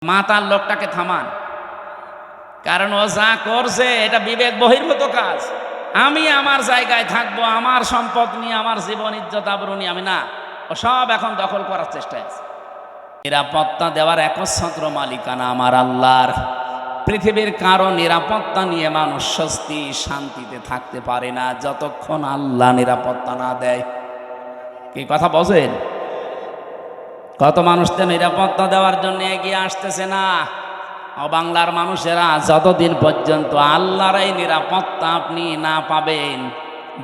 মাতার লোকটাকে থামান, কারণ ও যা করছে এটা বিবেক বহির্ভূত কাজ। আমি আমার জায়গায় থাকবো, আমার সম্পদ নিয়ে, আমার জীবন ইজ্জত আবরু নিয়ে আমি না, ও সব এখন দখল করার চেষ্টায় আছে। নিরাপত্তা দেওয়ার একচ্ছত্র মালিকানা আমার আল্লাহর। পৃথিবীর কারো নিরাপত্তা নিয়ে মানুষ স্বস্তি শান্তিতে থাকতে পারে না যতক্ষণ আল্লাহ নিরাপত্তা না দেয়। কি কথা বলেন? কত মানুষকে নিরাপত্তা দেওয়ার জন্য এগিয়ে আসতেছে না। ও বাংলার মানুষেরা, যতদিন পর্যন্ত আল্লাহর এই নিরাপত্তা আপনি না পাবেন,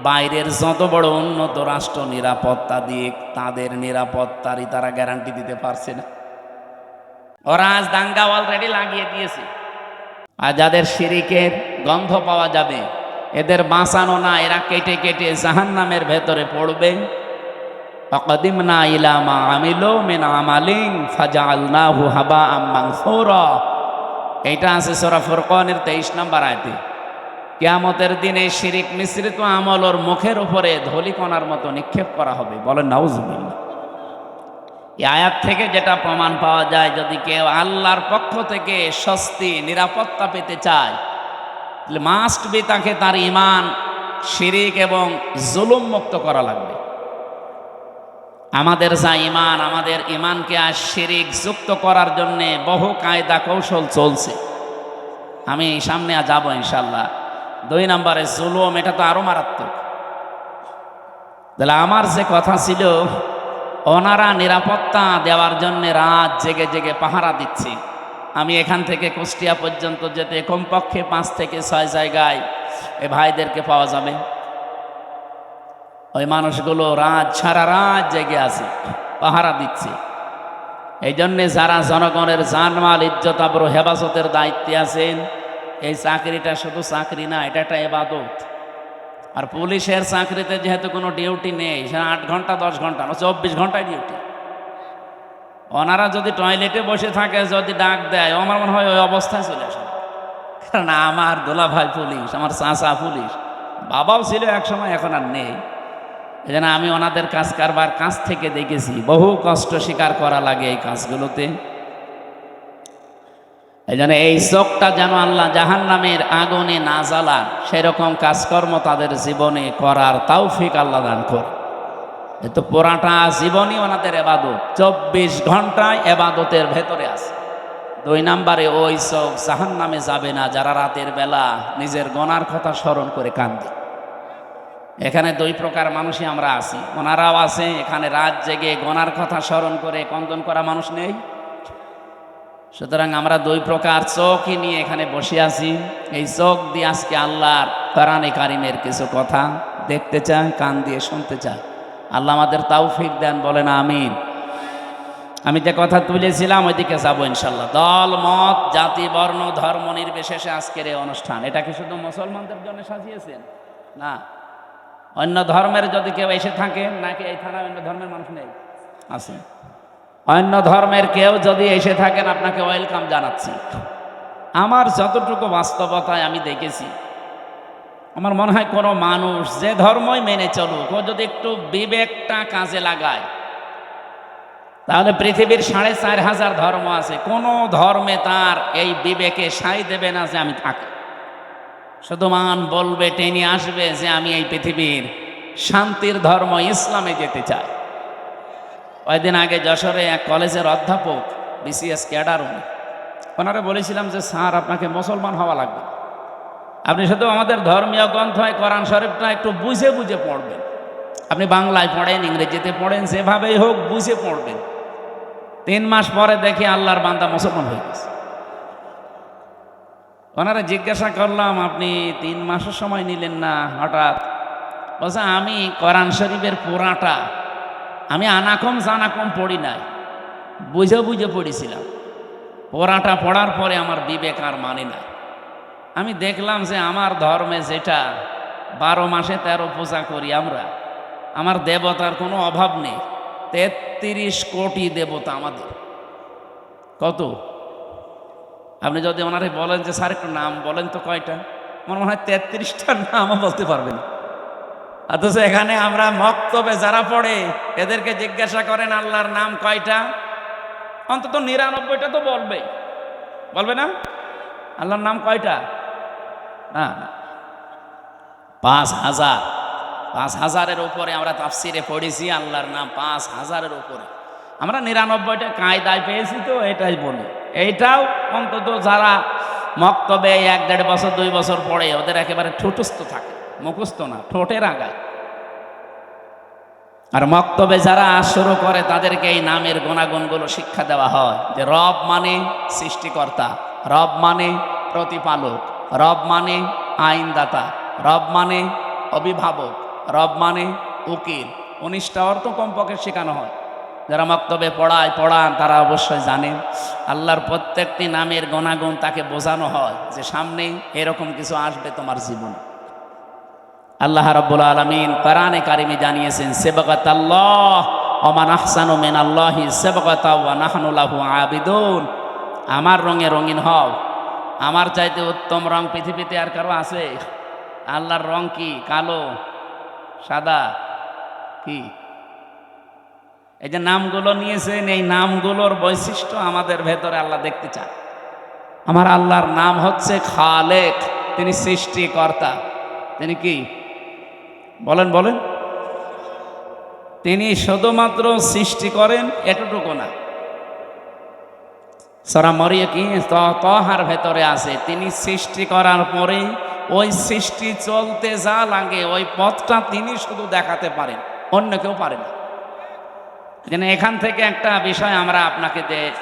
বাইরের যত বড় উন্নত রাষ্ট্র নিরাপত্তা দিয়ে তাদের নিরাপত্তারই তারা গ্যারান্টি দিতে পারছে না। ওরা আজ দাঙ্গা অলরেডি লাগিয়ে দিয়েছে। আর যাদের শিরিকের গন্ধ পাওয়া যাবে, এদের বাঁচানো না, এরা কেটে কেটে জাহান্নামের ভেতরে পড়বে। ফাকাদিমনা ইলা মা আমিলু মিন আমালিন ফাজআলনাহু হাবাআম মানসুরা। এটা আছে সূরা ফুরকানের 23 নম্বর আয়াতে। কিয়ামতের দিনে শিরিক মিশ্রিত আমল ওর মুখের উপরে ধূলিকণার মতো নিক্ষেপ করা হবে। বলেন নাউজুবিল্লাহ। এই আয়াত থেকে যেটা প্রমাণ পাওয়া যায়, যদি কেউ আল্লাহর পক্ষ থেকে স্বস্তি নিরাপত্তা পেতে চায়, তাহলে মাস্ট বি তাকে তার ঈমান শিরিক এবং জুলুম মুক্ত করা লাগবে। আমাদের যা ঈমান, আমাদের ঈমানকে আর শিরিক যুক্ত করার জন্য বহু কায়দা কৌশল চলছে। আমি সামনে যাব ইনশাল্লাহ। 2 নম্বরে জুলুম, এটা তো আরো মারাত্মক। তাহলে আমার যে কথা ছিল, ওনারা নিরাপত্তা দেওয়ার জন্য রাত জেগে জেগে পাহারা দিচ্ছে। আমি এখান থেকে কুষ্টিয়া পর্যন্ত যেতে কমপক্ষে 5 থেকে 6 জায়গায় এই ভাইদেরকে পাওয়া যাবে। ওই মানুষগুলো সারা রাত জেগে আছে, পাহারা দিচ্ছে। এই জন্যে যারা জনগণের জানমাল ইজ্জত আবরু হেফাজতের দায়িত্বে আছেন, এই চাকরিটা শুধু চাকরি না, এটা একটা ইবাদত। আর পুলিশের চাকরিতে যেহেতু কোনো ডিউটি নেই, সেটা 8 ঘন্টা 10 ঘন্টা 24 ঘন্টায় ডিউটি। ওনারা যদি টয়লেটে বসে থাকে, যদি ডাক দেয়, আমার মনে হয় ওই অবস্থায় চলে আসে। কারণ আমার দোলা ভাই পুলিশ, আমার চাচা পুলিশ, বাবাও ছিল এক সময়, এখন আর নেই। এই জন্য আমি ওনাদের কাজ কারবার কাছ থেকে দেখেছি, বহু কষ্ট স্বীকার করা লাগে এই কাজগুলোতে। এই জন্য এই চোখটা যেন আল্লাহ জাহান্নামের আগুনে না জ্বালান, সেরকম কাজকর্ম তাদের জীবনে করার তৌফিক আল্লাহ দান করে। তো পুরাটা জীবনই ওনাদের ইবাদত, 24 ঘন্টায় ইবাদতের ভেতরে আছে। 2 নম্বরে ওই চোখ জাহান্নামে যাবে না যারা রাতের বেলা নিজের গুনার কথা স্মরণ করে কাঁদে। এখানে 2 প্রকার মানুষই আমরা আছি। ওনারাও আছে, এখানে রাত জেগে গুনার কথা স্মরণ করে কন্দন করা মানুষ নেই। সুতরাং আমরা 2 প্রকার চোখই নিয়ে এখানে বসে আছি। এই চোখ দিয়ে আজকে আল্লাহর কোরআনে কারিমের কিছু কথা দেখতে চাই, কান দিয়ে শুনতে চাই। আল্লাহ আমাদের তৌফিক দেন, বলেন আমিন। আমি যে কথা তুলেছিলাম ওইদিকে যাবো ইনশাল্লাহ। দল মত জাতি বর্ণ ধর্ম নির্বিশেষে আজকের এই অনুষ্ঠান, এটা কি শুধু মুসলমানদের জন্য সাজিয়েছেন? না, অন্য ধর্মের যদি কেউ এসে থাকে, নাকি এই থানায় অন্য ধর্মের মানুষ নেই? আছে। অন্য ধর্মের কেউ যদি এসে থাকেন, আপনাকে ওয়েলকাম জানাচ্ছি। আমার যতটুকু বাস্তবতায় আমি দেখেছি, আমার মনে হয় কোনো মানুষ যে ধর্মই মেনে চলুক, ও যদি একটু বিবেকটা কাজে লাগায়, তাহলে পৃথিবীর 4,500 ধর্ম আছে, কোনো ধর্মে তার এই বিবেকে সাই দেবে না যে আমি থাকি। শুধু মান বলবে, টেনে আসবে যে আমি এই পৃথিবীর শান্তির ধর্ম ইসলামে যেতে চাই। কয়েকদিন আগে যশোরে এক কলেজের অধ্যাপক, বিসিএস ক্যাডার, ওনারা বলেছিলাম যে স্যার, আপনাকে মুসলমান হওয়া লাগবে। আপনি শুধু আমাদের ধর্মীয় গ্রন্থ কোরআন শরীফটা একটু বুঝে বুঝে পড়বেন। আপনি বাংলায় পড়েন, ইংরেজিতে পড়েন, যেভাবেই হোক বুঝে পড়বেন। 3 মাস পরে দেখি আল্লাহর বান্দা মুসলমান হয়ে গেছে। ওনারা জিজ্ঞাসা করলাম, আপনি 3 মাসের সময় নিলেন না হঠাৎ? বলছে, আমি কোরআন শরীফের পুরাটা আমি আনাকম জানাকম পড়ি নাই, বুঝে বুঝে পড়েছিলাম। পুরাটা পড়ার পরে আমার বিবেক আর মানে না। আমি দেখলাম যে আমার ধর্মে যেটা 12 মাসে 13 পূজা করি আমরা, আমার দেবতার কোনো অভাব নেই। 33 কোটি দেবতা আমাদের। কত? আপনি যদি ওনারে বলেন যে স্যার একটু নাম বলেন তো কয়টা, আমার মনে হয় 33টার নামও বলতে পারবেন। অথচ এখানে আমরা মক্তবে যারা পড়ে, এদেরকে জিজ্ঞাসা করেন আল্লাহর নাম কয়টা, অন্তত 99টা তো বলবে। বলবে না? আল্লাহর নাম কয়টা? না, 5,000। 5,000-এর উপরে আমরা তাফসিরে পড়েছি আল্লাহর নাম 5,000-এর উপরে। আমরা 99টা কায়দায় পেয়েছি, তো এটাই বলি। এইটাও অন্তত যারা মক্তবে 1-1.5 বছর 2 বছর পড়ে, ওদের একেবারে ঠোঁটস্থ থাকে, মুখস্থ না, ঠোঁটের আগায়। আর মক্তবে যারা শুরু করে তাদেরকে এই নামের গুণাগুণগুলো শিক্ষা দেওয়া হয়, যে রব মানে সৃষ্টিকর্তা, রব মানে প্রতিপালক, রব মানে আইনদাতা, রব মানে অভিভাবক, রব মানে উকিল। 19টা অর্থ কমপক্ষে শেখানো হয়। যারা মক্তবে পড়ান তারা অবশ্যই জানেন আল্লাহর প্রত্যেকটি নামের গুণাগুণ তাকে বোঝানো হয়, যে সামনে এরকম কিছু আসবে তোমার জীবনে। আল্লাহ রাব্বুল আলামিন কোরআনে কারিমে জানিয়েছেন, সিবগাতাল্লাহ ওয়া মান আহসানু মিনাল্লাহি সিবগাতা ওয়া নাহনু লাহু আবিদুন। আমার রঙে রঙিন হও, আমার চাইতে উত্তম রং পৃথিবীতে আর কারো আছে? আল্লাহর রং কি? কালো, সাদা, কি? এই যে নামগুলো নিয়েছেন, এই নামগুলোর বৈশিষ্ট্য আমাদের ভেতরে আল্লাহ দেখতে চান। আমার আল্লাহর নাম হচ্ছে খালেক, তিনি সৃষ্টিকর্তা। তিনি কি? বলেন বলেন। তিনি শুধুমাত্র সৃষ্টি করেন এতটুকু না, সূরা মরিয়ম কি তহার ভেতরে আছে, তিনি সৃষ্টি করার পরে ওই সৃষ্টি চলতে যা লাগে ওই পথটা তিনি শুধু দেখাতে পারেন, অন্য কেউ পারে না। যেন এখান থেকে একটা বিষয় আমরা আপনাকে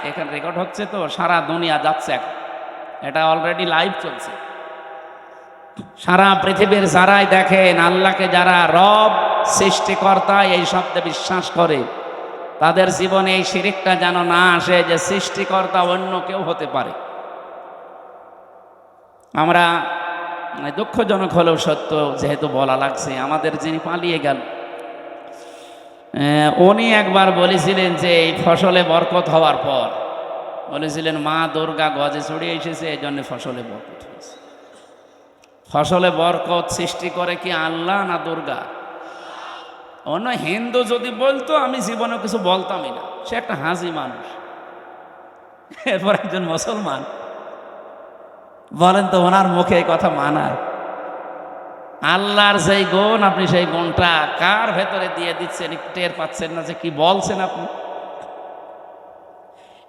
এখানে রেকর্ড হচ্ছে, তো সারা দুনিয়া যাচ্ছে এখন, এটা অলরেডি লাইভ চলছে। সারা পৃথিবীর যারাই দেখেন আল্লাহকে, যারা রব সৃষ্টিকর্তা এই শব্দে বিশ্বাস করে, তাদের জীবনে এই শিরিকটা যেন না আসে যে সৃষ্টিকর্তা অন্য কেউ হতে পারে। আমরা দুঃখজনক হলেও সত্য, যেহেতু বলা লাগছে, আমাদের যিনি পালিয়ে গেল, উনি একবার বলেছিলেন যে এই ফসলে বরকত হওয়ার পর বলেছিলেন, মা দুর্গা গজে চড়িয়ে এসেছে, এই জন্য ফসলে বরকত হয়েছে। ফসলে বরকত সৃষ্টি করে কি আল্লাহ না দুর্গা? অন্য হিন্দু যদি বলতো আমি জীবনে কিছু বলতামই না, সে একটা হাজি মানুষ। এরপর একজন মুসলমান বলেন তো ওনার মুখে এই কথা মানার? আল্লাহর যেই গুণ, আপনি সেই গুণটা কার ভেতরে দিয়ে দিচ্ছেন, টের পাচ্ছেন না যে কি বলছেন আপনি।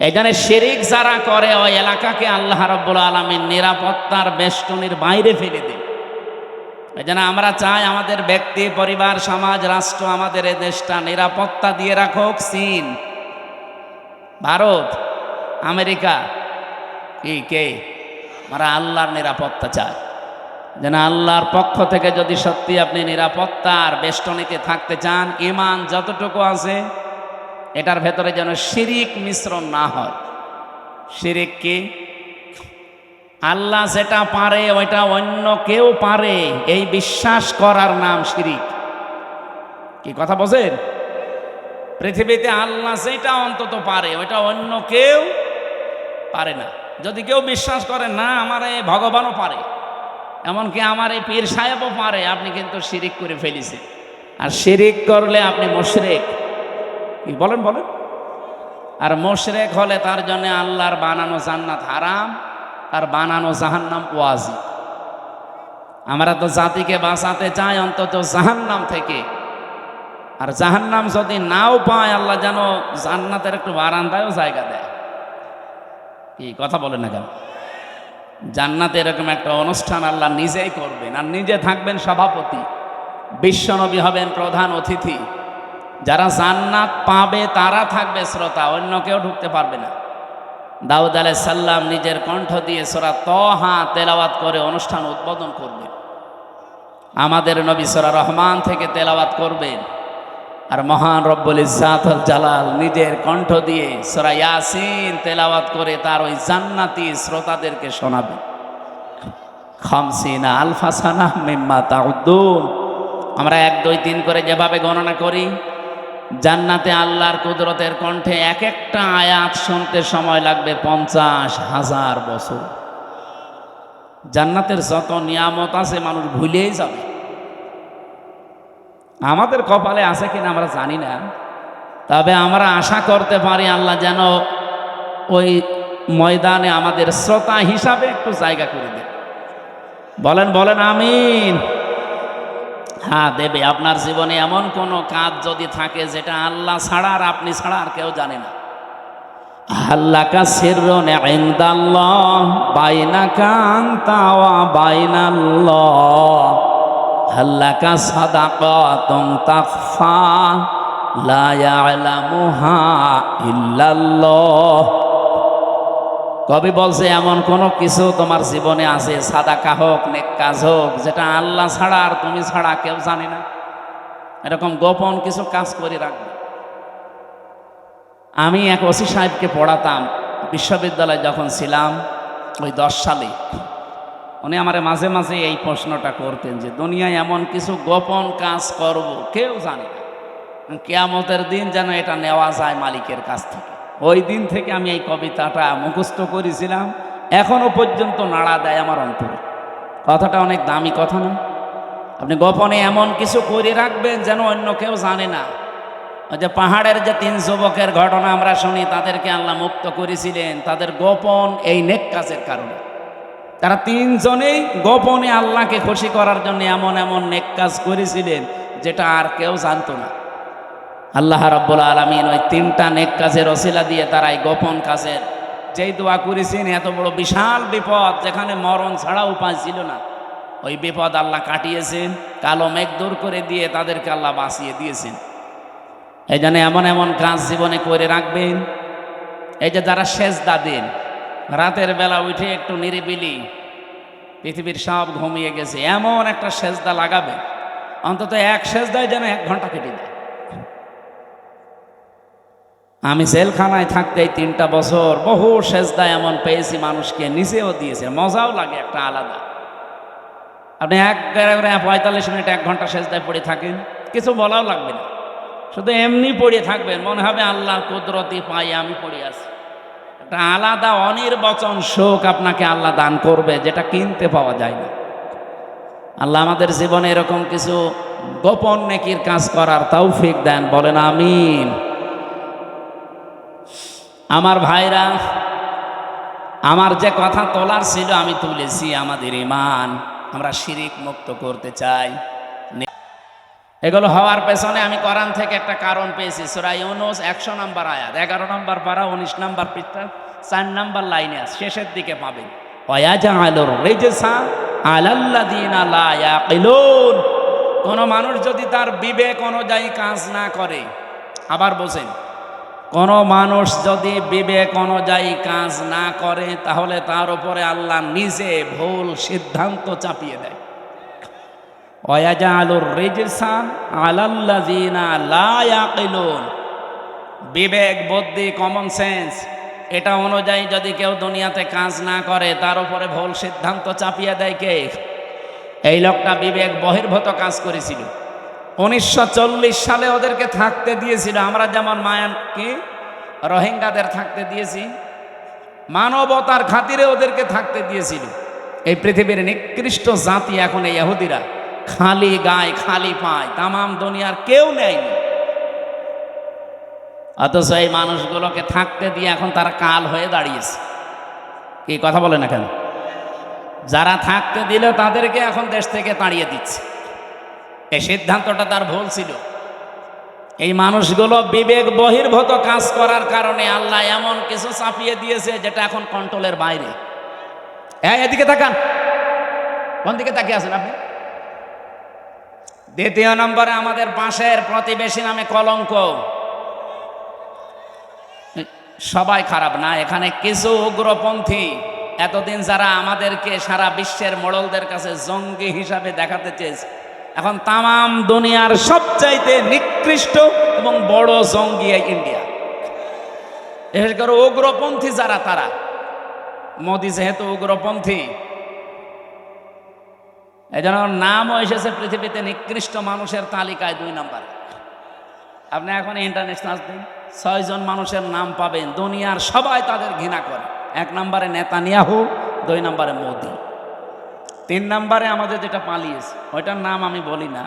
এখানে শিরিক যারা করে ওই এলাকাকে আল্লাহ রাব্বুল আলামিন নিরাপত্তার বেষ্টনীর বাইরে ফেলে দেন। এই জন্য আমরা চাই আমাদের ব্যক্তি, পরিবার, সমাজ, রাষ্ট্র, আমাদের এই দেশটা নিরাপত্তা দিয়ে রাখুক চীন, ভারত, আমেরিকা, কে? আমরা আল্লাহর নিরাপত্তা চাই। যেন আল্লাহর পক্ষ থেকে যদি সত্যি আপনি নিরাপত্তার বেষ্টনীতে থাকতে চান, ঈমান যতটুকু আছে এটার ভেতরে যেন শিরিক মিশ্রণ না হয়। শিরিক কি? আল্লাহ যেটা পারে ওইটা অন্য কেউ পারে, এই বিশ্বাস করার নাম শিরিক। কি কথা বলেন? পৃথিবীতে আল্লাহ যেটা অন্তত পারে ওইটা অন্য কেউ পারে না। যদি কেউ বিশ্বাস করে না আমার এই ভগবানও পারে, এমনকি আমার এই পীর সাহেবও পারে, আপনি কিন্তু শিরিক করে ফেলেছেন। আর শিরিক করলে আপনি মুশরিক। কি বলেন? আর মুশরিক হলে তার জন্য আল্লাহর বানানো জান্নাত হারাম, আর বানানো জাহান্নাম ওয়াজিব। আমরা তো জাতিকে বাঁচাতে চাই অন্তত জাহান্নাম থেকে। আর জাহান্নাম যদি নাও পায়, আল্লাহ যেন জান্নাতের একটু বারান্দায়ও জায়গা দেয়। কি কথা বলেন না কেন? জান্নাতে এরকম একটা অনুষ্ঠান আল্লাহ নিজেই করবেন, আর নিজে থাকবেন সভাপতি, বিশ্বনবী হবেন প্রধান অতিথি। যারা জান্নাত পাবে তারা থাকবে শ্রোতা, অন্য কেউ ঢুকতে পারবে না। দাউদ আলাইহিস সালাম নিজের কণ্ঠ দিয়ে সূরা তাহা তেলাওয়াত করে অনুষ্ঠান উদ্বোধন করবেন। আমাদের নবী সূরা রহমান থেকে তেলাওয়াত করবেন, আর মহান রব্বুল ইজ্জাত ওয়াল জালাল নিজের কণ্ঠ দিয়ে সূরা ইয়াসিন তেলাওয়াত করে তার ওই জান্নাতি শ্রোতাদেরকে শোনাবেন। 50 আলফা সানা মিম্মা তাউদ্দুন। আমরা 1 2 3 করে যেভাবে গণনা করি, জান্নাতে আল্লাহর কুদরতের কণ্ঠে এক একটা আয়াত শুনতে সময় লাগবে 50,000 বছর। জান্নাতের যত নিয়ামত আছে মানুষ ভুলেই যাবে। আমাদের কপালে আছে কিনা আমরা জানি না, তবে আমরা আশা করতে পারি আল্লাহ যেন ওই ময়দানে আমাদের শ্রোতা হিসাবে একটু জায়গা করে দেন। বলেন বলেন আমিন। হ্যাঁ দেবে। আপনার জীবনে এমন কোনো কাজ যদি থাকে যেটা আল্লাহ ছাড়া আর আপনি ছাড়া আর কেউ জানে না, আল্লাকা সিররুন ইনদাল্লাহ বাইনাকা আনতা ওয়া বাইনাল্লাহ, আল্লাকা সাদাকাতুন তাখফা লা ইয়ালামুহা ইল্লাল্লাহ। কবি বলছে এমন কোনো কিছু তোমার জীবনে আছে, সাদাকা হোক নেক কাজ হোক, যেটা আল্লাহ ছাড়া আর তুমি ছাড়া কেউ জানে না। এরকম গোপন কিছু কাজ করে রাখবে। আমি এক ওসি সাহেবকে পড়াতাম বিশ্ববিদ্যালয়ে যখন ছিলাম, ওই 10 সালে। উনি আমার মাঝে মাঝে এই প্রশ্নটা করতেন যে দুনিয়ায় এমন কিছু গোপন কাজ করব কেউ জানে না, কিয়ামতের দিন যেন এটা নেওয়া যায় মালিকের কাছ থেকে। ওই দিন থেকে আমি এই কবিতাটা মুখস্থ করেছিলাম, এখনো পর্যন্ত নাড়া দেয় আমার অন্তরে। কথাটা অনেক দামি কথা না? আপনি গোপনে এমন কিছু করে রাখবেন যেন অন্য কেউ জানে না। ওই যে পাহাড়ের যে 3 যুবকের ঘটনা আমরা শুনি, তাদেরকে আল্লাহ মুক্ত করেছিলেন তাদের গোপন এই নেক কাজের কারণে। তারা 3 জনেই গোপনে আল্লাহকে খুশি করার জন্য এমন এমন নেক কাজ করেছিলেন যেটা আর কেউ জানতো না। আল্লাহ রাব্বুল আলামিন ওই 3টা নেক কাজের ওসিলা দিয়ে তারা এই গোপন কাজের যেই দোয়া করেছেন, এত বড় বিশাল বিপদ যেখানে মরণ ছাড়া উপায় ছিল না, ওই বিপদ আল্লাহ কাটিয়েছেন, কালো মেঘ দূর করে দিয়ে তাদেরকে আল্লাহ বাঁচিয়ে দিয়েছেন। এই জন্য এমন এমন কাজ জীবনে করে রাখবেন। এই যে যারা সেজদা দেন, রাতের বেলা উঠে একটু নিরিবিলি, পৃথিবীর সব ঘুমিয়ে গেছে, এমন একটা সেজদা লাগাবে, অন্তত এক সেজদায় যেন 1 ঘন্টা কেটে যায়। আমি জেলখানায় থাকতে এই 3টা বছর বহু সেজদা এমন পেয়েছি, মানুষকে নিজেও দিয়েছে, মজাও লাগে একটা আলাদা। আপনি 45 মিনিট 1 ঘন্টা সেজদায় পড়ে থাকেন, কিছু বলাও লাগবে না, শুধু এমনি পড়ে থাকবেন, মনে হবে আল্লাহর কুদরতি পাই আমি পড়ে আছি। একটা আলাদা অনির্বচন সুখ আপনাকে আল্লাহ দান করবে, যেটা কিনতে পাওয়া যায় না। আল্লাহ আমাদের জীবনে এরকম কিছু গোপন নেকির কাজ করার তৌফিক দেন, বলেন আমিন। আমার ভাইরা, আমার যে কথা তোলার ছিল আমি তুলেছি। আমাদের ঈমান আমরা শিরিক মুক্ত করতে চাই। এগুলো হওয়ার পেছনে আমি কোরআন থেকে একটা কারণ পেয়েছি। সূরা ইউনূস 100 নম্বর আয়াত, 11 নম্বর পারা, 19 নম্বর পৃষ্ঠা, 4 নম্বর লাইনে আছে, শেষের দিকে পাবেন। ওয়ায়াজআলুর রিজসা আলাল্লাযিনা লা ইয়াকিলুন। কোন মানুষ যদি তার বিবেক অনুযায়ী কাজ না করে, আবার বলেন, কোন মানুষ যদি বিবেক অনুযায়ী কাজ না করে, তাহলে তার উপরে আল্লাহ নিজে ভুল সিদ্ধান্ত চাপিয়ে দেয়। ওয়ায়াজআলুর রিজসা আলাল্লাযিনা লা ইয়াকিলুন। বিবেক, বুদ্ধি, কমন সেন্স, এটা অনুযায়ী যদি কেউ দুনিয়াতে কাজ না করে, তার উপরে ভুল সিদ্ধান্ত চাপিয়ে দেয় কে? এই লোকটা বিবেক বহির্ভূত কাজ করেছিল। 1940 সালে ওদেরকে থাকতে দিয়েছিল, আমরা যেমন মায়ানকে রোহিঙ্গাদের থাকতে দিয়েছি, মানবতার খাতিরে ওদেরকে থাকতে দিয়েছিল। এই পৃথিবীর নিকৃষ্ট জাতি এখন এই ইহুদিরা, খালি গায় খালি পায়, তামাম দুনিয়ার কেউ নেয়নি। অথচ এই মানুষগুলোকে থাকতে দিয়ে এখন তারা কাল হয়ে দাঁড়িয়েছে। কি কথা বলে না কেন? যারা থাকতে দিল তাদেরকে এখন দেশ থেকে তাড়িয়ে দিচ্ছে। এই সিদ্ধান্তটা তার ভুল ছিল। এই মানুষগুলো বিবেক বহির্ভূত কাজ করার কারণে আল্লাহ এমন কিছু চাপিয়ে দিয়েছে যেটা এখন কন্ট্রোলের বাইরে। এদিকে তাকান, কোন দিকে তাকিয়ে আছেন আপনি? দ্বিতীয় নম্বরে আমাদের পাশের প্রতিবেশী নামে কলঙ্ক। সবাই খারাপ না, এখানে কিছু উগ্রপন্থী এতদিন যারা আমাদেরকে সারা বিশ্বের মোড়লদের কাছে জঙ্গি হিসাবে দেখাতে চেয়েছে, এখন তামাম দুনিয়ার সবচাইতে নিকৃষ্ট এবং বড় জঙ্গি ইন্ডিয়া। বিশেষ করে উগ্রপন্থী যারা, তারা, মোদি যেহেতু উগ্রপন্থী, এই জন্য নামও এসেছে পৃথিবীতে নিকৃষ্ট মানুষের তালিকায় 2 নম্বরে। আপনি এখন ইন্টারন্যাশনাল দিন, 6 জন মানুষের নাম পাবেন, দুনিয়ার সবাই তাদের ঘৃণা করে। 1 নম্বরে নেতানিয়াহু, 2 নম্বরে মোদি, 3 নম্বরে আমাদের যেটা পালিয়েছে, ওইটার নাম আমি বলি না,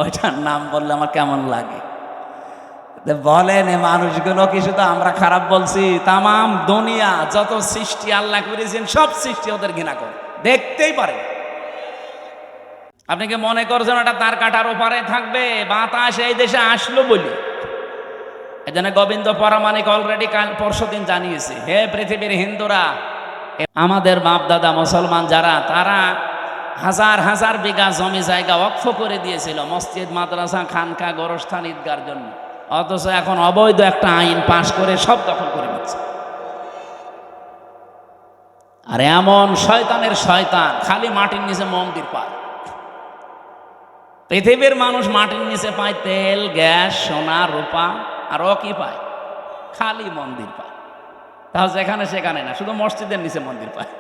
ওইটার নাম বললে আমার কেমন লাগে। বলেন এ মানুষগুলো কি শুধু আমরা খারাপ বলছি? তামাম দুনিয়া যত সৃষ্টি আল্লাহ করেছেন সব সৃষ্টি ওদের ঘৃণা করে, দেখতেই পারে। আপনি কি মনে করছেন ওটা তার কাটার ওপারে থাকবে? বাতাস এই দেশে আসলো বলি এজন্য গোবিন্দ পরামানিক অলরেডি কাল পরশুদিন জানিয়েছে, হে পৃথিবীর হিন্দুরা, আমাদের বাপ দাদা মুসলমান যারা, তারা হাজার হাজার বিঘা জমি জায়গা ওয়াকফ করে দিয়েছিল মসজিদ, মাদ্রাসা, খানকা, গোরস্থান, ঈদগার জন্য। অথচ এখন অবৈধ একটা আইন পাশ করে সব দখল করে নিচ্ছে। আর এমন শয়তানের শয়তান খালি মাটির নিচে মন্দির পায়। পৃথিবীর মানুষ মাটির নিচে পায় তেল, গ্যাস, সোনা, রূপা, আর ও কি পায়? খালি মন্দির পায়। তাহলে যেখানে সেখানে না, শুধু মসজিদের নিচে মন্দির পায়।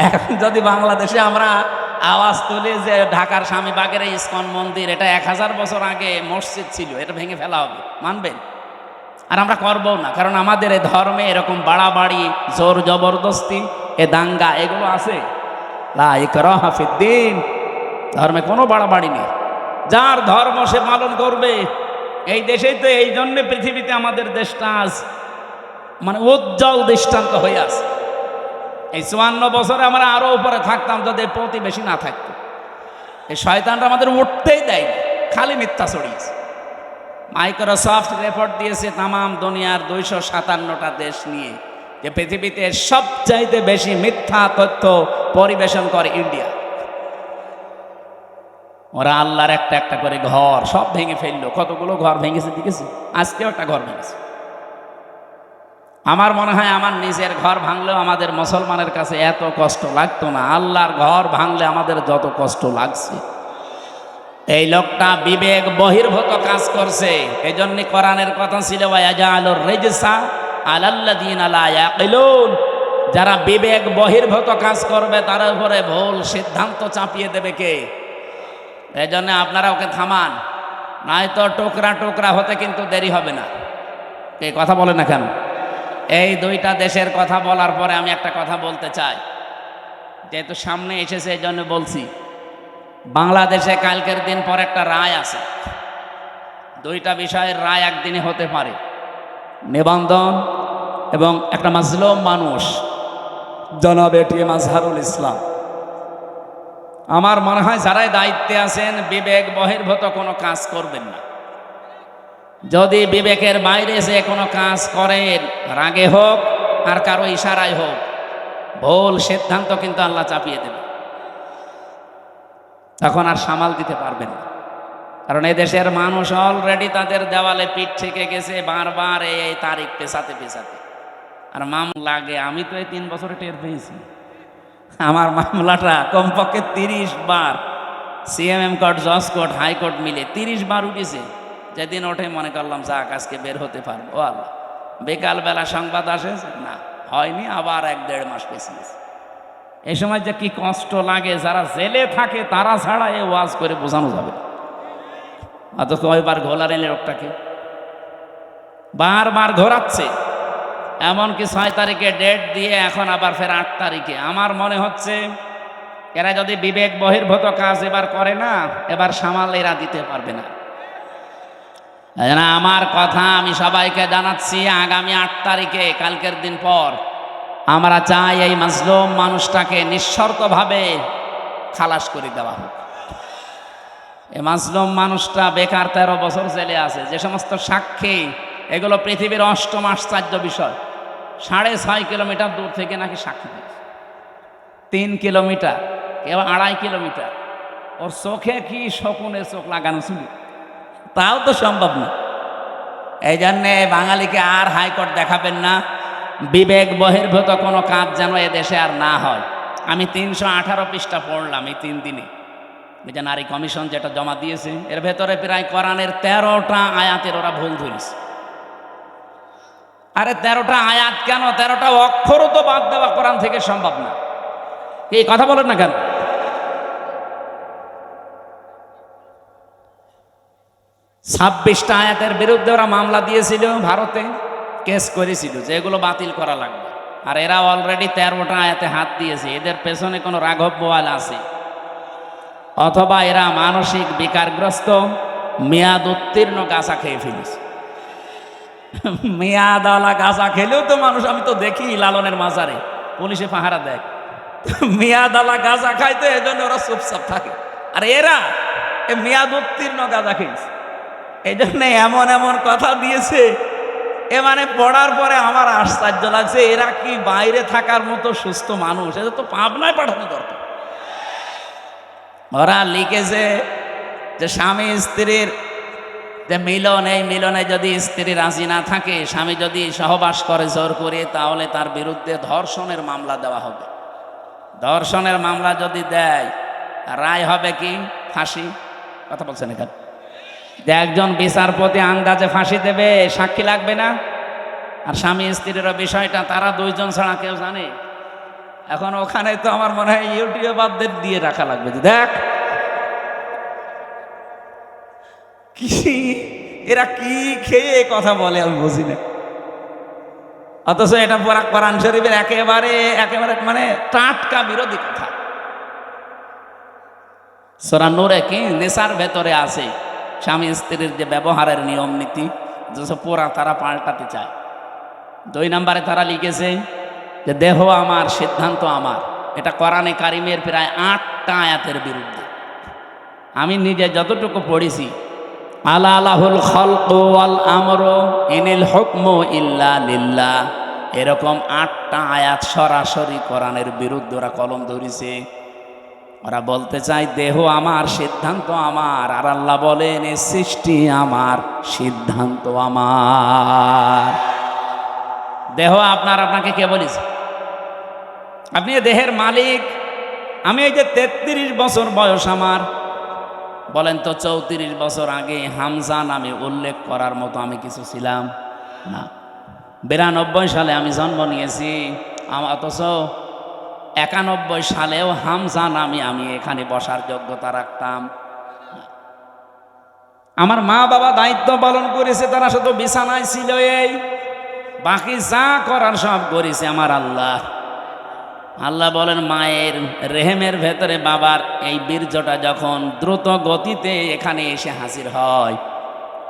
এখন যদি বাংলাদেশে আমরা আওয়াজ তুলি যে ঢাকার স্বামীবাগের এই ইসকন মন্দির, এটা 1000 বছর আগে মসজিদ ছিল, এটা ভেঙে ফেলা হবে, মানবেন? আর আমরা করবো না, কারণ আমাদের এই ধর্মে এরকম বাড়াবাড়ি, জোর জবরদস্তি, এ দাঙ্গা এগুলো আছে। লা ইকরাহা ফিদ্দীন, ধর্মে কোনো বাড়াবাড়ি নেই, যার ধর্ম সে পালন করবে। এই দেশেই তো এই জন্য পৃথিবীতে আমাদের দেশটা আজ মানে উজ্জ্বল দৃষ্টান্ত হয়ে আছে। এই 54 বছরে আমরা আরো উপরে থাকতাম যদি প্রতিবেশী না থাকতো। এই শয়তানরা আমাদের উঠতেই দেয়নি, খালি মিথ্যা ছড়িয়েছে। মাইক্রোসফট রিপোর্ট দিয়েছে তামাম দুনিয়ার 257টা দেশ নিয়ে, যে পৃথিবীতে সবচাইতে বেশি মিথ্যা তথ্য পরিবেশন করে ইন্ডিয়া। ওরা আল্লাহর একটা একটা করে ঘর সব ভেঙে ফেললো। কতগুলো ঘর ভেঙেছে দেখেছি, আজকেও একটা ঘর ভেঙেছে। আমার মনে হয় আমার নিজের ঘর ভাঙলেও আমাদের মুসলমানের কাছে এত কষ্ট লাগতো না, আল্লাহর ঘর ভাঙলে আমাদের যত কষ্ট লাগছে। এই লোকটা বিবেক বহির্ভূত কাজ করছে, এই জন্য কোরআনের কথা ছিল ওয়ায়াজালুর রিজসা আলাল্লাযিনা লা ইয়াকিলুন, যারা বিবেক বহির্ভূত কাজ করবে তার উপরে ভুল সিদ্ধান্ত চাপিয়ে দেবে কে? এই জন্য আপনারা ওকে থামান, নয়তো টুকরা টুকরা হতে কিন্তু দেরি হবে না। এই কথা বলে না কেন? এই দুইটা দেশের কথা বলার পরে আমি একটা কথা বলতে চাই, যেহেতু সামনে এসেছে এই জন্য বলছি। বাংলাদেশে কালকের দিন পর একটা রায় আছে, দুইটা বিষয়ের রায় একদিনে হতে পারে, নিবন্ধন এবং একটা মাজলুম মানুষ জনাব এটিএম আজহারুল ইসলাম। আমার মনে হয় যারাই দায়িত্বে আছেন বিবেক বহির্ভূত কোনো কাজ করবেন না। যদি বিবেকের বাইরে যে কোনো কাজ করেন, রাগে হোক আর কারো ইশারায় হোক, ভুল সিদ্ধান্ত কিন্তু আল্লাহ চাপিয়ে দেবে, তখন আর সামাল দিতে পারবেন না। কারণ এই দেশের মানুষ অলরেডি তাদের দেওয়ালে পিঠ থেকে গেছে বারবার এই তারিখ পেছাতে পেছাতে। আর মামলা লাগে, আমি তো এই 3 বছরে টের পেয়েছি, আমার মামলাটা কমপক্ষে 30 বার সিএমএম কোর্ট, জজ কোর্ট, হাইকোর্ট মিলে 30 বার উঠেছে। যেদিন ওঠে মনে করলাম যাক আজকে বের হতে পারবো। ও আল্লাহ, বিকালবেলা সংবাদ আসে না, হয়নি, আবার 1-1.5 মাস পেছিয়েছে। এই সময় যে কি কষ্ট লাগে, যারা জেলে থাকে তারা ছাড়া এ ওয়াজ করে বোঝানো যাবে। অথচ কয়বার ঘোলার এলে লোকটাকে বারবার ঘোরাচ্ছে, এমনকি 6 তারিখে ডেট দিয়ে এখন আবার ফের 8 তারিখে। আমার মনে হচ্ছে এরা যদি বিবেক বহির্ভূত কাজ এবার করে না, এবার সামাল এরা দিতে পারবে না। আমার কথা আমি সবাইকে জানাচ্ছি, আগামী 8 তারিখে কালকের দিন পর আমরা চাই এই মাজলুম মানুষটাকে নিঃশর্তভাবে খালাস করে দেওয়া হোক। এই মাজলুম মানুষটা বেকার 13 বছর জেলে আছে। যে সমস্ত সাক্ষী, এগুলো পৃথিবীর 8ম আশ্চর্য বিষয়। 6.5 কিলোমিটার দূর থেকে নাকি সাক্ষী দিচ্ছে, 3 কিলোমিটার, কেউ 2.5 কিলোমিটার। ওর চোখে কি শকুনের চোখ লাগানো ছিল, তাও তো সম্ভব না। এই জন্যে বাঙালিকে আর হাইকোর্ট দেখাবেন না, বিবেক বহির্ভূত কোনো কাজ যেন এ দেশে আর না হয়। আমি 318 পৃষ্ঠা পড়লাম এই 3 দিনে, যে নারী কমিশন যেটা জমা দিয়েছে, এর ভেতরে প্রায় কোরআনের 13টা আয়াতের ওরা ভুল ধরেছে। আরে 13টা আয়াত কেন, 13টা অক্ষরও তো বাদ দেওয়া কোরআন থেকে সম্ভব না। এই কথা বলেন না কেন? 26টা আয়াতের বিরুদ্ধে ওরা মামলা দিয়েছিল, ভারতে কেস করেছিল যে এগুলো বাতিল করা লাগবে। আর এরা অলরেডি 13টা আয়াতে হাত দিয়েছে। এদের পেছনে কোনো রাঘব বোয়াল আছে, অথবা এরা মানসিক বিকারগ্রস্ত, মেয়াদ উত্তীর্ণ গাঁজা খেয়ে ফেলিস। মেয়াদওয়ালা গাঁজা খেলেও তো মানুষ, আমি তো দেখি লালনের মাজারে পুলিশে পাহারা দেয়, মেয়াদওয়ালা গাঁজা খাইতে, এই জন্য ওরা চুপচাপ থাকে। আর এরা মেয়াদ উত্তীর্ণ গাঁজা খেয়েছে, এই জন্য এমন এমন কথা দিয়েছে, এ মানে পড়ার পরে আমার আশ্চর্য লাগছে, এরা কি বাইরে থাকার মতো সুস্থ মানুষ? এদের তো পাবনায় পাঠানো দরকার। ওরা লিখেছে যে স্বামী স্ত্রীর যে মিলন, এই মিলনে যদি স্ত্রী রাজি না থাকে, স্বামী যদি সহবাস করে জোর করে, তাহলে তার বিরুদ্ধে ধর্ষণের মামলা দেওয়া হবে। ধর্ষণের মামলা যদি দেয়, রায় হবে কি? ফাঁসি। কথা বলছেন এখানে যে একজন বিচারপতি আন্দাজে ফাঁসি দেবে, সাক্ষী লাগবে না। আর স্বামী স্ত্রীর বিষয়টা তারা দুইজন ছাড়া কেউ জানে? এখন ওখানে তো আমার মনে হয় ইউটিউবারদের দিয়ে রাখা লাগবে যে দেখ কি এরা কি খেয়ে কথা বলে, আমি বুঝি না। অথচ এটা কোরআন শরীফের একেবারে একেবারে মানে টাটকা বিরোধী কথা। সূরা নূরে কি নেশার ভেতরে আছে স্বামী স্ত্রীর যে ব্যবহারের নিয়ম নীতি, যে পুরা তারা পাল্টাতে চায়। 2 নম্বরে তারা লিখেছে যে দেহ আমার, সিদ্ধান্ত আমার। এটা কোরআনে কারিমের প্রায় 8টা আয়াতের বিরুদ্ধে। আমি নিজে যতটুকু পড়েছি, আলা লাহুল খালকু ওয়াল আমরু ইনিল হুকমু ইল্লা লিল্লাহ, এরকম 8টা আয়াত সরাসরি কোরআনের বিরুদ্ধে ওরা কলম ধরেছে। ওরা বলতে চায় দেহ আমার, সিদ্ধান্ত আমার, আর আল্লাহ বলেন এই সৃষ্টি আমার, সিদ্ধান্ত আমার। দেহ আপনার, আপনাকে কে বলেছে? আপনি দেহের মালিক। আমি এই যে 33 বছর বয়স আমার, বলেন তো 34 বছর আগে হামজা নামে উল্লেখ করার মতো আমি কিছু ছিলাম না। 92 সালে আমি জন্ম নিয়েছি, অথচ 91 সালেও হামজা নামে আমি এখানে বসার যোগ্যতা রাখতাম। আমার মা বাবা দায়িত্ব পালন করেছে, তারা শুধু বিছানায় ছিল, এই বাকি যা করার সব করেছে আমার আল্লাহ। আল্লাহ বলেন মায়ের রেহেমের ভেতরে বাবার এই বীর্যটা যখন দ্রুত গতিতে এখানে এসে হাজির হয়,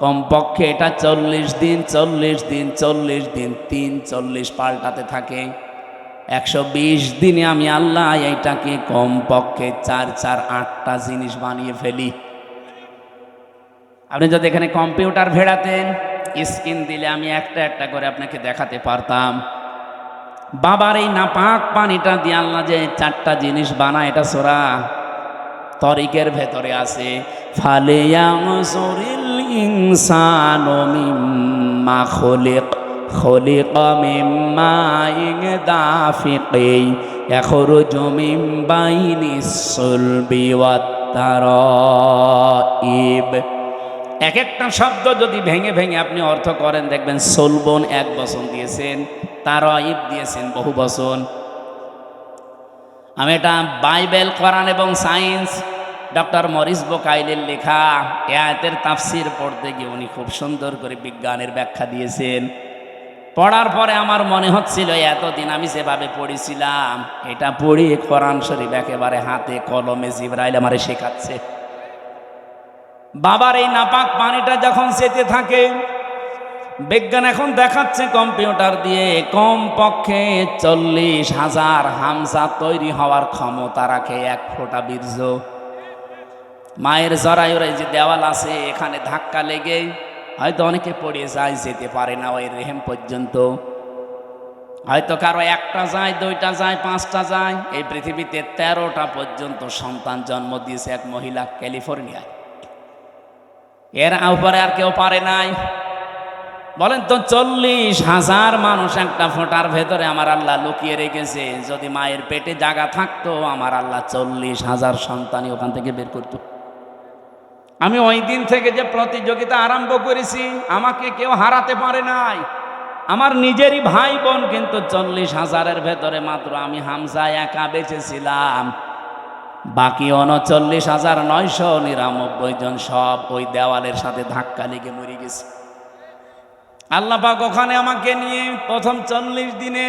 কমপক্ষে এটা 40 দিন 40 দিন 40 দিন 40 পাল্টাতে থাকে। 120 দিনে আমি আল্লাহ এইটাকে কমপক্ষে 4-8টা জিনিস বানিয়ে ফেলি। আপনি যদি এখানে কম্পিউটার ভেড়াতেন, স্ক্রিন দিলে আমি একটা একটা করে আপনাকে দেখাতে পারতাম। বাবার এই নাপাক পানিটা দিয়ে আল্লাহ যে 4টা জিনিস বানায়, এটা সূরা তরিকের ভেতরে আছে। ফালিয়ানজুরিল ইনসানু মিম্মা খুলিকা মিম্মা দাফিকিন ইয়াখরুজু মিন বাইনিস সুলবি ওয়াত তারাইব। এক একটা শব্দ যদি ভেঙে ভেঙে আপনি অর্থ করেন, দেখবেন সলবন 1 বচন দিয়েছেন, তারাইব দিয়েছেন বহু বচন। আমি এটা বাইবেল, কোরআন এবং সায়েন্স, ডক্টর মরিস বোকাইলের লেখা এ আয়াতের তাফসির পড়তে গিয়ে উনি খুব সুন্দর করে বিজ্ঞানের ব্যাখ্যা দিয়েছেন। পড়ার পরে আমার মনে হচ্ছিল এতদিন আমি যেভাবে পড়েছিলাম, এটা পড়ি কোরআন শরীফ একেবারে হাতে কলমে জিবরাইল আমারে শেখাচ্ছে। বাবার এই নাপাক পানিটা যখন যেতে থাকে, বিজ্ঞান এখন দেখাচ্ছে কম্পিউটার দিয়ে কমপক্ষে 40,000 হামজা তৈরি হওয়ার ক্ষমতা রাখে 1 ফোঁটা বীর্য। মায়ের জরায়ুর যে দেওয়াল আছে, এখানে ধাক্কা লেগে হয়তো অনেকে পড়ে যায়, যেতে পারে না ওই রেহেম পর্যন্ত। হয়তো কারো 1টা যায়, 2টা যায়, 5টা যায়। এই পৃথিবীতে 13টা পর্যন্ত সন্তান জন্ম দিয়েছে এক মহিলা ক্যালিফোর্নিয়ায়। এর উপরে আর কেউ পারে নাই। বলেন তো 40,000 মানুষ একটা ফোঁটার ভেতরে আমার আল্লাহ লুকিয়ে রেখেছে। যদি মায়ের পেটে জায়গা থাকতো, আমার আল্লাহ 40,000 সন্তানই ওখান থেকে বের করত। আমি ওই দিন থেকে যে প্রতিযোগিতা আরম্ভ করেছি, আমাকে কেউ হারাতে পারে নাই। আমার নিজেরই ভাই বোন কিন্তু 40,000-এর ভেতরে মাত্র আমি হামজা একা বেঁচেছিলাম। বাকি 39,999 জন সব ওই দেওয়ালের সাথে ধাক্কা লেগে মরে গেছে। আল্লাহ পাক ওখানে আমাকে নিয়ে প্রথম 40 দিনে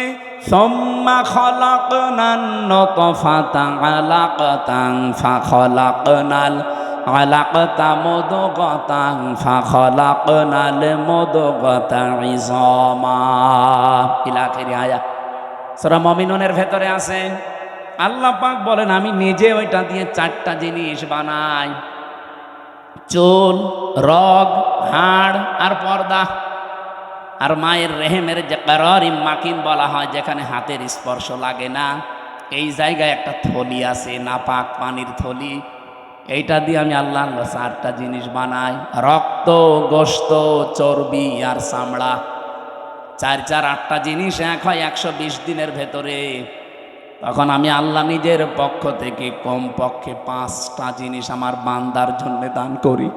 সুম্মা খালাকনান নুতফাতা আলাকাতান ফাখালাকনাল আলাকতা মুদগাতান ফাখলাকনাল মুদগাতা ইযামা ইলা আখিরি আয়াত। সূরা মুমিনুনের ভেতরে আছে আল্লাহ পাক বলেন আমি নিজে ওইটা দিয়ে 4টা জিনিস বানাই, চুল, রগ, হাড় আর পর্দা। আর মায়ের রেহেমের যে কারারিম মাকিন বলা হয়, যেখানে হাতের স্পর্শ লাগে না, এই জায়গায় একটা থলি আছে, নাপাক পানির থলি। এইটা দিয়ে আমি আল্লাহ 4টা জিনিস বানাই, রক্ত, গোশত, চর্বি আর চামড়া। 4 4 8টা জিনিস এক হয় 120 দিনের ভেতরে। তখন আমি আল্লাহ নিজের পক্ষ থেকে কমপক্ষে 5টা জিনিস আমার বান্দার জন্য দান করি।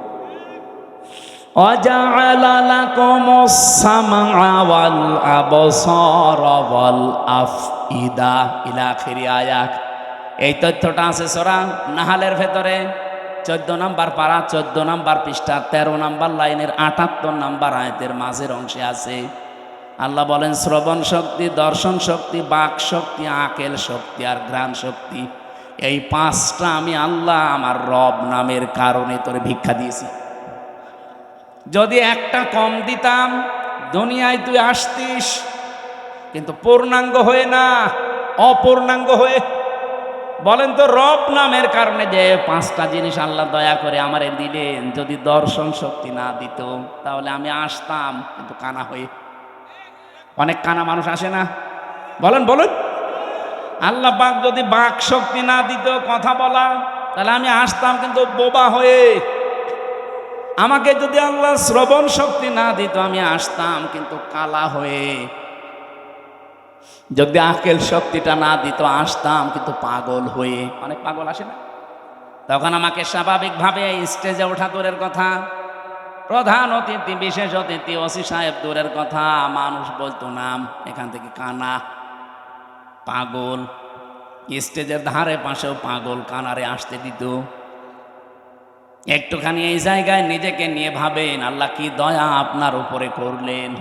وَجَعَلَ لَكُمُ السَّمْعَ وَالْأَبْصَارَ وَالْأَفْئِدَةَ ইলা আখিরি আয়াত। এই তথ্যটা আছে সূরা নাহালের ভেতরে 14 নম্বর পারা, 14 নম্বর পৃষ্ঠা, 13 নম্বর লাইনের 78 নম্বর আয়াতের মাঝের অংশে আছে। আল্লাহ বলেন শ্রবণ শক্তি, দর্শন শক্তি, বাক শক্তি, আকেল শক্তি আর ঘ্রাণ শক্তি, এই 5টা আমি আল্লাহ আমার রব নামের কারণে তোরে ভিক্ষা দিয়েছি। যদি একটা কম দিতাম, দুনিয়ায় তুই আসতিস কিন্তু পূর্ণাঙ্গ হয়ে না, অপূর্ণাঙ্গ হয়ে। বলেন তো, রব নামের কারণে যে 5টা জিনিস আল্লাহ দয়া করে আমারে দিলেন, যদি দর্শন শক্তি না দিত তাহলে আমি আসতাম কিন্তু কানা হয়ে। অনেক কানা মানুষ আসে না, বলেন বলেন। আল্লাহ পাক যদি বাক শক্তি না দিত, কথা বলা, তাহলে আমি আসতাম কিন্তু বোবা হয়ে। আমাকে যদি আল্লাহ শ্রবণ শক্তি না দিত, আমি আসতাম কিন্তু কালা হয়ে। যদি আকেল শক্তিটা না দিত, আসতাম কিন্তু পাগল হয়ে। অনেক পাগল আসে না, তখন আমাকে স্বাভাবিকভাবে স্টেজে ওঠা দূরের কথা, প্রধান অতিথি, বিশেষ অতিথি, ওসি সাহেব দূরের কথা, মানুষ বলতো নাম, এখান থেকে কানা, পাগল। স্টেজের ধারে পাশেও পাগল কানারে আসতে দিত। একটুখানি এই জায়গায় নিজেকে নিয়ে ভাবেন আল্লাহ কি দয়া আপনার উপরে করলেন।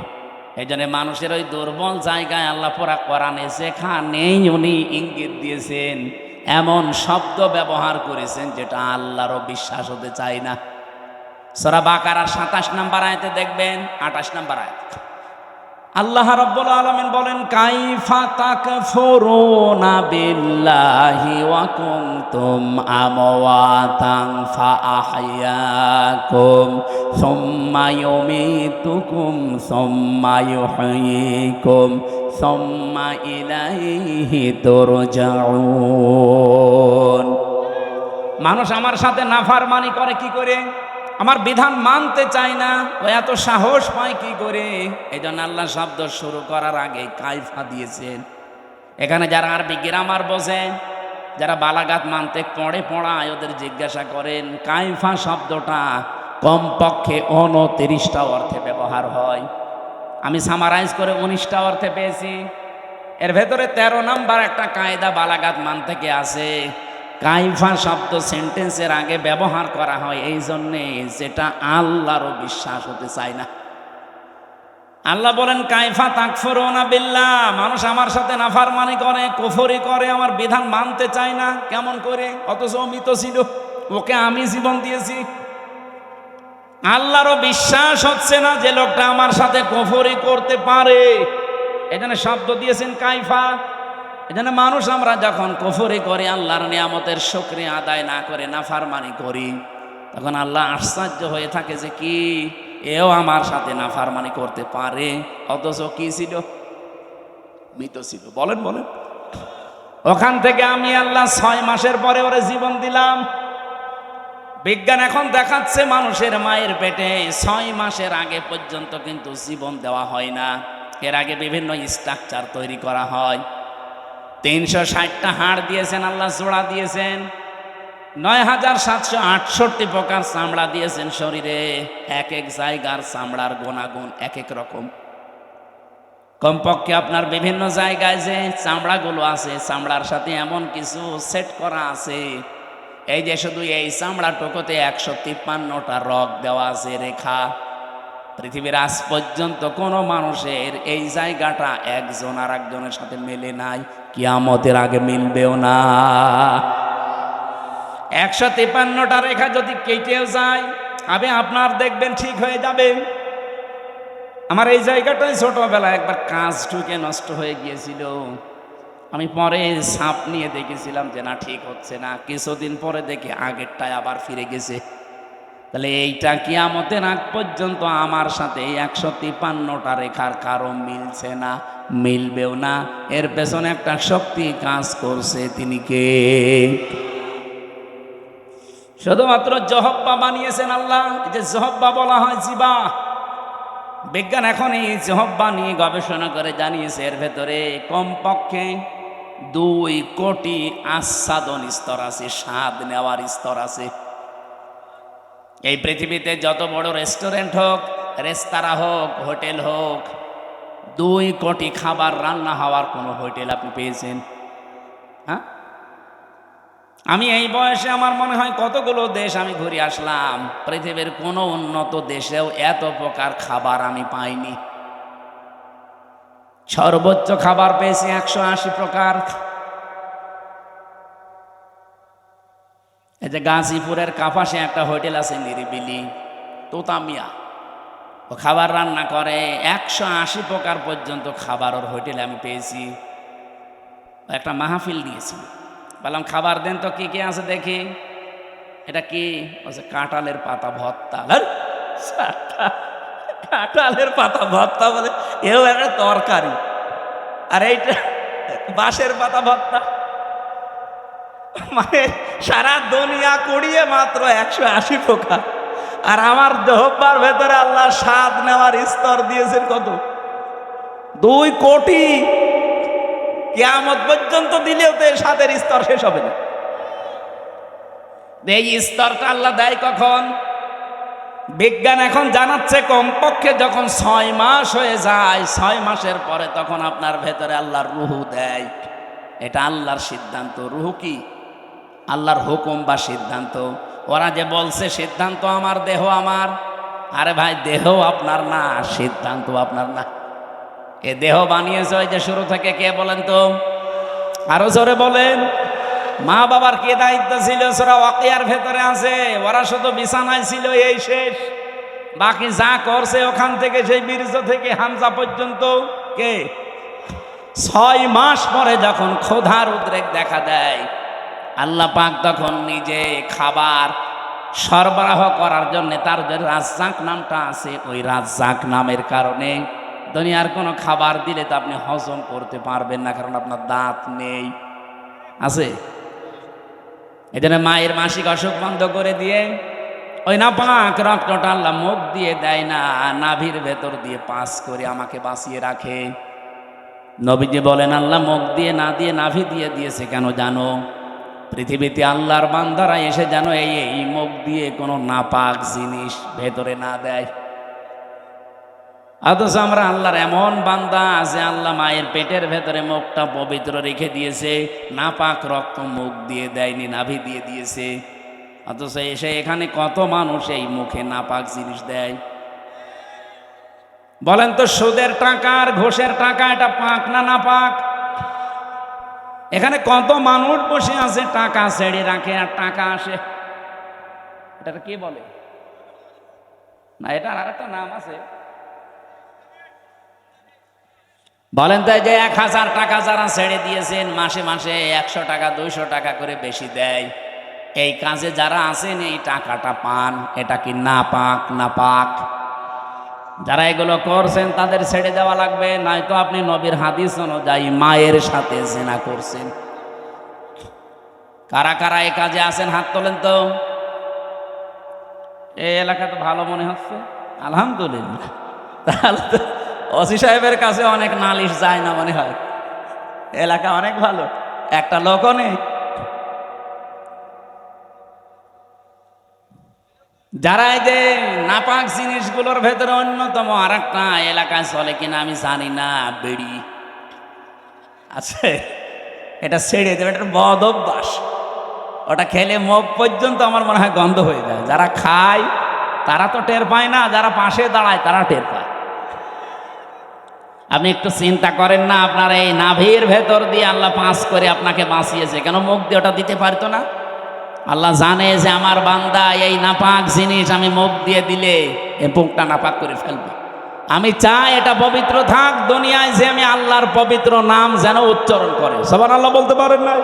এই জন্য মানুষের ওই দুর্বল জায়গায় আল্লাহ পুরা কোরআনে যেখানেই উনি ইঙ্গিত দিয়েছেন, এমন শব্দ ব্যবহার করেছেন যেটা আল্লাহরও বিশ্বাস হতে চায় না। সূরা বাকারার 27 নম্বর আয়াতে দেখবেন, 28 নম্বর আয়াত আল্লাহ রাব্বুল আলামিন বলেন কাইফা তাকফুরুনা বিল্লাহি ওয়া কুনতুম আমওয়াতান ফাআহইয়াকুম সুম্মা ইউমীতুকুম সুম্মা ইউহয়ীকুম সুম্মা ইলাইহি তুরজাউন। মানুষ আমার সাথে নাফরমানি করে কি করে? আমার বিধান মানতে চায় না, ও এত সাহস পায় কি করে? এই জন্য আল্লাহ শব্দ শুরু করার আগে কাইফা দিয়েছেন। এখানে যারা আরবি গ্রামার বোঝেন, যারা বালাগাত মানতে পড়ায়, ওদের জিজ্ঞাসা করেন কাইফা শব্দটা কমপক্ষে 29টা অর্থে ব্যবহার হয়। আমি সামারাইজ করে 19টা অর্থে পেয়েছি। এর ভেতরে 13 নম্বর একটা কায়দা বালাগাত মান থেকে আছে। কাইফা শব্দ সেন্টেন্সের আগে ব্যবহার করা হয় এই জন্যে যেটা আল্লাহরও বিশ্বাস হতে চায় না। আল্লাহ বলেন কাইফা তাকফুরুনা বিল্লাহ, মানুষ আমার সাথে নাফরমানি করে, কুফরি করে, আমার বিধান মানতে চায় না। কেমন করে? অথচ মৃত ছিল, ওকে আমি জীবন দিয়েছি। আল্লাহরও বিশ্বাস হচ্ছে না যে লোকটা আমার সাথে কুফরি করতে পারে, এখানে শব্দ দিয়েছেন কাইফা। এজন্য মানুষ আমরা যখন কুফরি করি, আল্লাহর নিয়ামতের শুকরিয়া আদায় না করে নাফরমানি করি, তখন আল্লাহ আশ্চর্য হয়ে থাকে যে কি এও আমার সাথে নাফরমানি করতে পারে, অথচ কি ছিল? মৃত ছিল। বলেন বলেন। ওখান থেকে আমি আল্লাহ 6 মাসের পরে ওরে জীবন দিলাম। বিজ্ঞান এখন দেখাচ্ছে মানুষের মায়ের পেটে 6 মাসের আগে পর্যন্ত কিন্তু জীবন দেওয়া হয় না। এর আগে বিভিন্ন স্ট্রাকচার তৈরি করা হয়। 360টা হাড় দিয়েছেন আল্লাহ, জোড়া দিয়েছেন, 9768 প্রকার চামড়া দিয়েছেন শরীরে। এক এক জায়গার চামড়ার গুণাগুণ এক এক রকম। কমপক্ষে আপনার বিভিন্ন জায়গায় যে চামড়াগুলো আছে, চামড়ার সাথে এমন কিছু সেট করা আছে, এই যে শুধু এই চামড়া টুকুতে 153টা রগ দেওয়া আছে, রেখা। পৃথিবীর আজ পর্যন্ত কোনো মানুষের এই জায়গাটা একজন আর একজনের সাথে মেলে নাই, কিয়ামতের আগে মিলবেও না। 153টা রেখা যদি কেটেও যায় আপনার দেখবেন ঠিক হয়ে যাবে। আমার এই জায়গাটাই ছোটবেলায় একবার কাজ ঢুকে নষ্ট হয়ে গিয়েছিল। আমি পরে সাপ নিয়ে দেখেছিলাম যে না ঠিক হচ্ছে না, কিছুদিন পরে দেখি আগেরটায় আবার ফিরে গেছে। তাহলে এইটা কিয়ামতের আগ পর্যন্ত আমার সাথে এই 153টা রেখার কারো মিলছে না, মিলবেও না। এর পেছনে একটা শক্তি কাজ করছে, তিনি কে? শুধুমাত্র জহব্বা বানিয়েছেন আল্লাহ। এই যে জহব্বা বলা হয় জিবা, বিজ্ঞান এখন এই জহব্বা নিয়ে গবেষণা করে জানিয়েছে এর ভেতরে কমপক্ষে 2 কোটি আস্বাদন স্তর আছে, স্বাদ নেওয়ার স্তর আছে। এই পৃথিবীতে যত বড় রেস্টুরেন্ট হোক, রেস্তোরাঁ হোক, হোটেল হোক, 2 কোটি খাবার রান্না হওয়ার কোনো হোটেল আপনি পেয়েছেন? হ্যাঁ, আমি এই বয়সে আমার মনে হয় কতগুলো দেশ আমি ঘুরে আসলাম, পৃথিবীর কোনো উন্নত দেশেও এত প্রকার খাবার আমি পাইনি। সর্বোচ্চ খাবার পেয়েছি 180 প্রকার। এই যে গাজীপুরের কাপাসে একটা হোটেল আছে নিরিবিলি, তোতামিয়া, ও খাবার রান্না করে 180 প্রকার পর্যন্ত খাবার ওর হোটেলে আমি পেয়েছি। একটা মাহফিল দিয়েছি, বললাম খাবার দেন তো কি কি আছে দেখি। এটা কি? বলছে কাঁঠালের পাতা ভর্তা। কাঁঠালের পাতা ভর্তা বলে এও একটা তরকারি, আর এইটা বাঁশের পাতা ভর্তা। মানে সারা দুনিয়া কুড়িয়ে মাত্র 180 প্রকার, আর আমার জহব্বার ভেতরে আল্লাহ স্বাদ নেওয়ার স্তর দিয়েছেন কত? 2 কোটি। কিয়ামত পর্যন্ত দিলেও তো এর স্বাদের স্তর শেষ হবে না। এই স্তরটা আল্লাহ দেয় কখন? বিজ্ঞান এখন জানাচ্ছে কমপক্ষে যখন 6 মাস হয়ে যায়, 6 মাসের পরে তখন আপনার ভেতরে আল্লাহর রুহু দেয়। এটা আল্লাহর সিদ্ধান্ত। রুহু কি? আল্লাহর হুকুম বা সিদ্ধান্ত। ওরা যে বলছে সিদ্ধান্ত আমার, দেহ আমার, আরে ভাই দেহ আপনার না, সিদ্ধান্ত আপনার না। এ দেহ বানিয়েছে ওই যে শুরু থেকে কে বলেন তো? আরো জোরে বলেন। মা বাবার কে দায়িত্ব ছিল? সূরা ওয়াকিয়ার ভেতরে আছে, ওরা শুধু বিছানায় ছিল, এই শেষ। বাকি যা করছে ওখান থেকে, সেই বীর্য থেকে হামজা পর্যন্ত কে? 6 মাস পরে যখন ক্ষুধার উদ্রেক দেখা দেয়, আল্লাহ পাক তখন নিজে খাবার সরবরাহ করার জন্য, তার যে রাজ্জাক নামটা আছে, ওই রাজ্জাক নামের কারণে দুনিয়ার কোনো খাবার দিলে তো আপনি হজম করতে পারবেন না, কারণ আপনার দাঁত নেই। আছে? এই জন্য মায়ের মাসিক অসুখ বন্ধ করে দিয়ে ওই নাপাক রক্তটা আল্লাহ মুখ দিয়ে দেয় না, নাভির ভেতর দিয়ে পাস করে আমাকে বাঁচিয়ে রাখে। নবীজি বলেন আল্লাহ মুখ দিয়ে না দিয়ে নাভি দিয়ে দিয়েছে কেন জানো? পৃথিবীতে আল্লাহর বান্দারা এসে যেন এই মুখ দিয়ে কোনো নাপাক জিনিস ভেতরে না দেয়। অথচ আমরা আল্লাহর এমন বান্দা আছে, আল্লাহ মায়ের পেটের ভেতরে মুখটা পবিত্র রেখে দিয়েছে, নাপাক রক্ত মুখ দিয়ে দেয়নি, নাভি দিয়ে দিয়েছে। অথচ এসে এখানে কত মানুষ এই মুখে নাপাক জিনিস দেয়। বলেন তো, সুদের টাকা আর ঘোষের টাকা এটা পাক না নাপাক? এখানে কত মানুষ বসে আছে, টাকা ছেড়ে রাখে আর টাকা আসে। এটা কি বলে না? এটার আর একটা নাম আছে। বলেন তো, যে 1000 টাকা যারা ছেড়ে দিয়েছেন, মাসে মাসে 100 টাকা 200 টাকা করে বেশি দেয়, এই কাজে যারা আছেন এই টাকাটা পান, এটা কি নাপাক? নাপাক। যারা এগুলো করছেন তাদের ছেড়ে দেওয়া লাগবে, নয়তো আপনি নবীর হাদিস অনুযায়ী মায়ের সাথে জিনা করছেন। কারা কারা এই কাজে আছেন হাত তোলেন তো। এই এলাকা তো ভালো মনে হচ্ছে, আলহামদুলিল্লাহ। তাহলে তো ওসি সাহেবের কাছে অনেক নালিশ যায় না মনে হয়, এলাকা অনেক ভালো, একটা লোকও নেই। যারা এই যে নাপাক জিনিসগুলোর ভেতরে অন্যতম আর একটা এলাকায় চলে কিনা আমি জানি না, বিড়ি আছে, এটা ছেড়ে দেবে, এটা বদ অভ্যাস। ওটা খেলে মুখ পর্যন্ত আমার মনে হয় গন্ধ হয়ে যায়। যারা খায় তারা তো টের পায় না, যারা পাশে দাঁড়ায় তারা টের পায়। আপনি একটু চিন্তা করেন না, আপনার এই নাভির ভেতর দিয়ে আল্লাহ পাস করে আপনাকে বাঁচিয়েছে, কেন মুখ দিয়ে ওটা দিতে পারতো না? আল্লাহ জানে যে আমার বান্দা এই নাপাক জিনিস আমি মুখ দিয়ে দিলে এ মুখটা নাপাক করে ফেলবে। আমি চাই এটা পবিত্র থাক, দুনিয়ায় যে আমি আল্লাহর পবিত্র নাম যেন উচ্চারণ করে। সুবহানাল্লাহ বলতে পারেন না?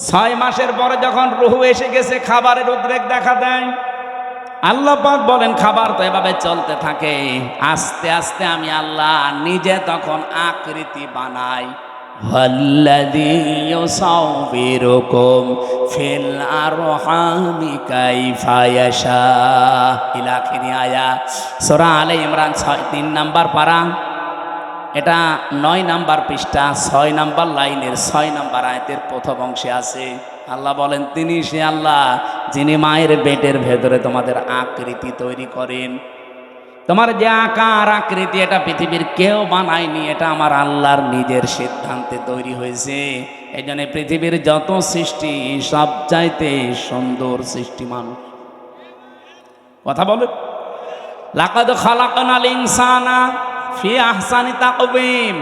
6 মাসের পরে যখন রুহু এসে গেছে, খাবারের উদ্রেক দেখা দেয়। আল্লাহ পাক বলেন খাবার তো এভাবে চলতে থাকে, আস্তে আস্তে আমি আল্লাহ নিজে তখন আকৃতি বানাই। ওয়াল্লাযী ইউসাউবিরুকুম ফিল আরহামি কাইফা ইয়াশা ইলা আখিরি আয়াত। সূরা আলে ইমরান 3 নাম্বার পারা, এটা 9 নাম্বার পৃষ্ঠা 6 নাম্বার লাইনের 6 নাম্বার আয়াতের প্রথম অংশে আছে। আল্লাহ বলেন তিনি সে আল্লাহ যিনি মায়ের পেটের ভেতরে তোমাদের আকৃতি তৈরি করেন। তোমার যে আকার আকৃতি এটা পৃথিবীর কেউ বানায়নি, এটা আমার আল্লাহর নিজের সিদ্ধান্তে তৈরি হয়েছে। এই জন্য পৃথিবীর যত সৃষ্টি সবচাইতে সুন্দর সৃষ্টি মানুষ। কথা বলে লাকাদ খালাকনাল ইনসানা ফি আহসানি তাকওয়িম।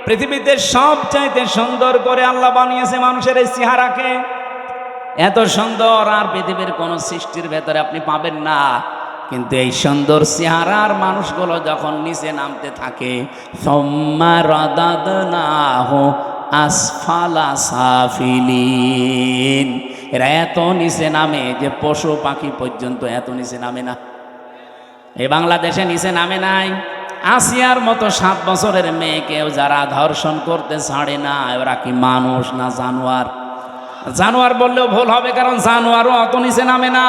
পৃথিবীতে সবচাইতে সুন্দর করে আল্লাহ বানিয়েছে মানুষের এই চেহারাকে। এত সুন্দর আর পৃথিবীর কোন সৃষ্টির ভেতরে আপনি পাবেন না। কিন্তু এই সুন্দর চেহারার মানুষগুলো যখন নিচে নামতে থাকে, সুম্মা রাদাদনাহু আসফালা সাফিলিন, এরা এত নিচে নামে যে পশু পাখি পর্যন্ত এত নিচে নামে না। এই বাংলাদেশে নিচে নামে নাই। আসিয়ার মতো 7 বছরের মেয়েকেও যারা ধর্ষণ করতে ছাড়ে না, ওরা কি মানুষ না জানোয়ার? জানোয়ার বললেও ভুল হবে, কারণ জানোয়ারও অত নিচে নামে না।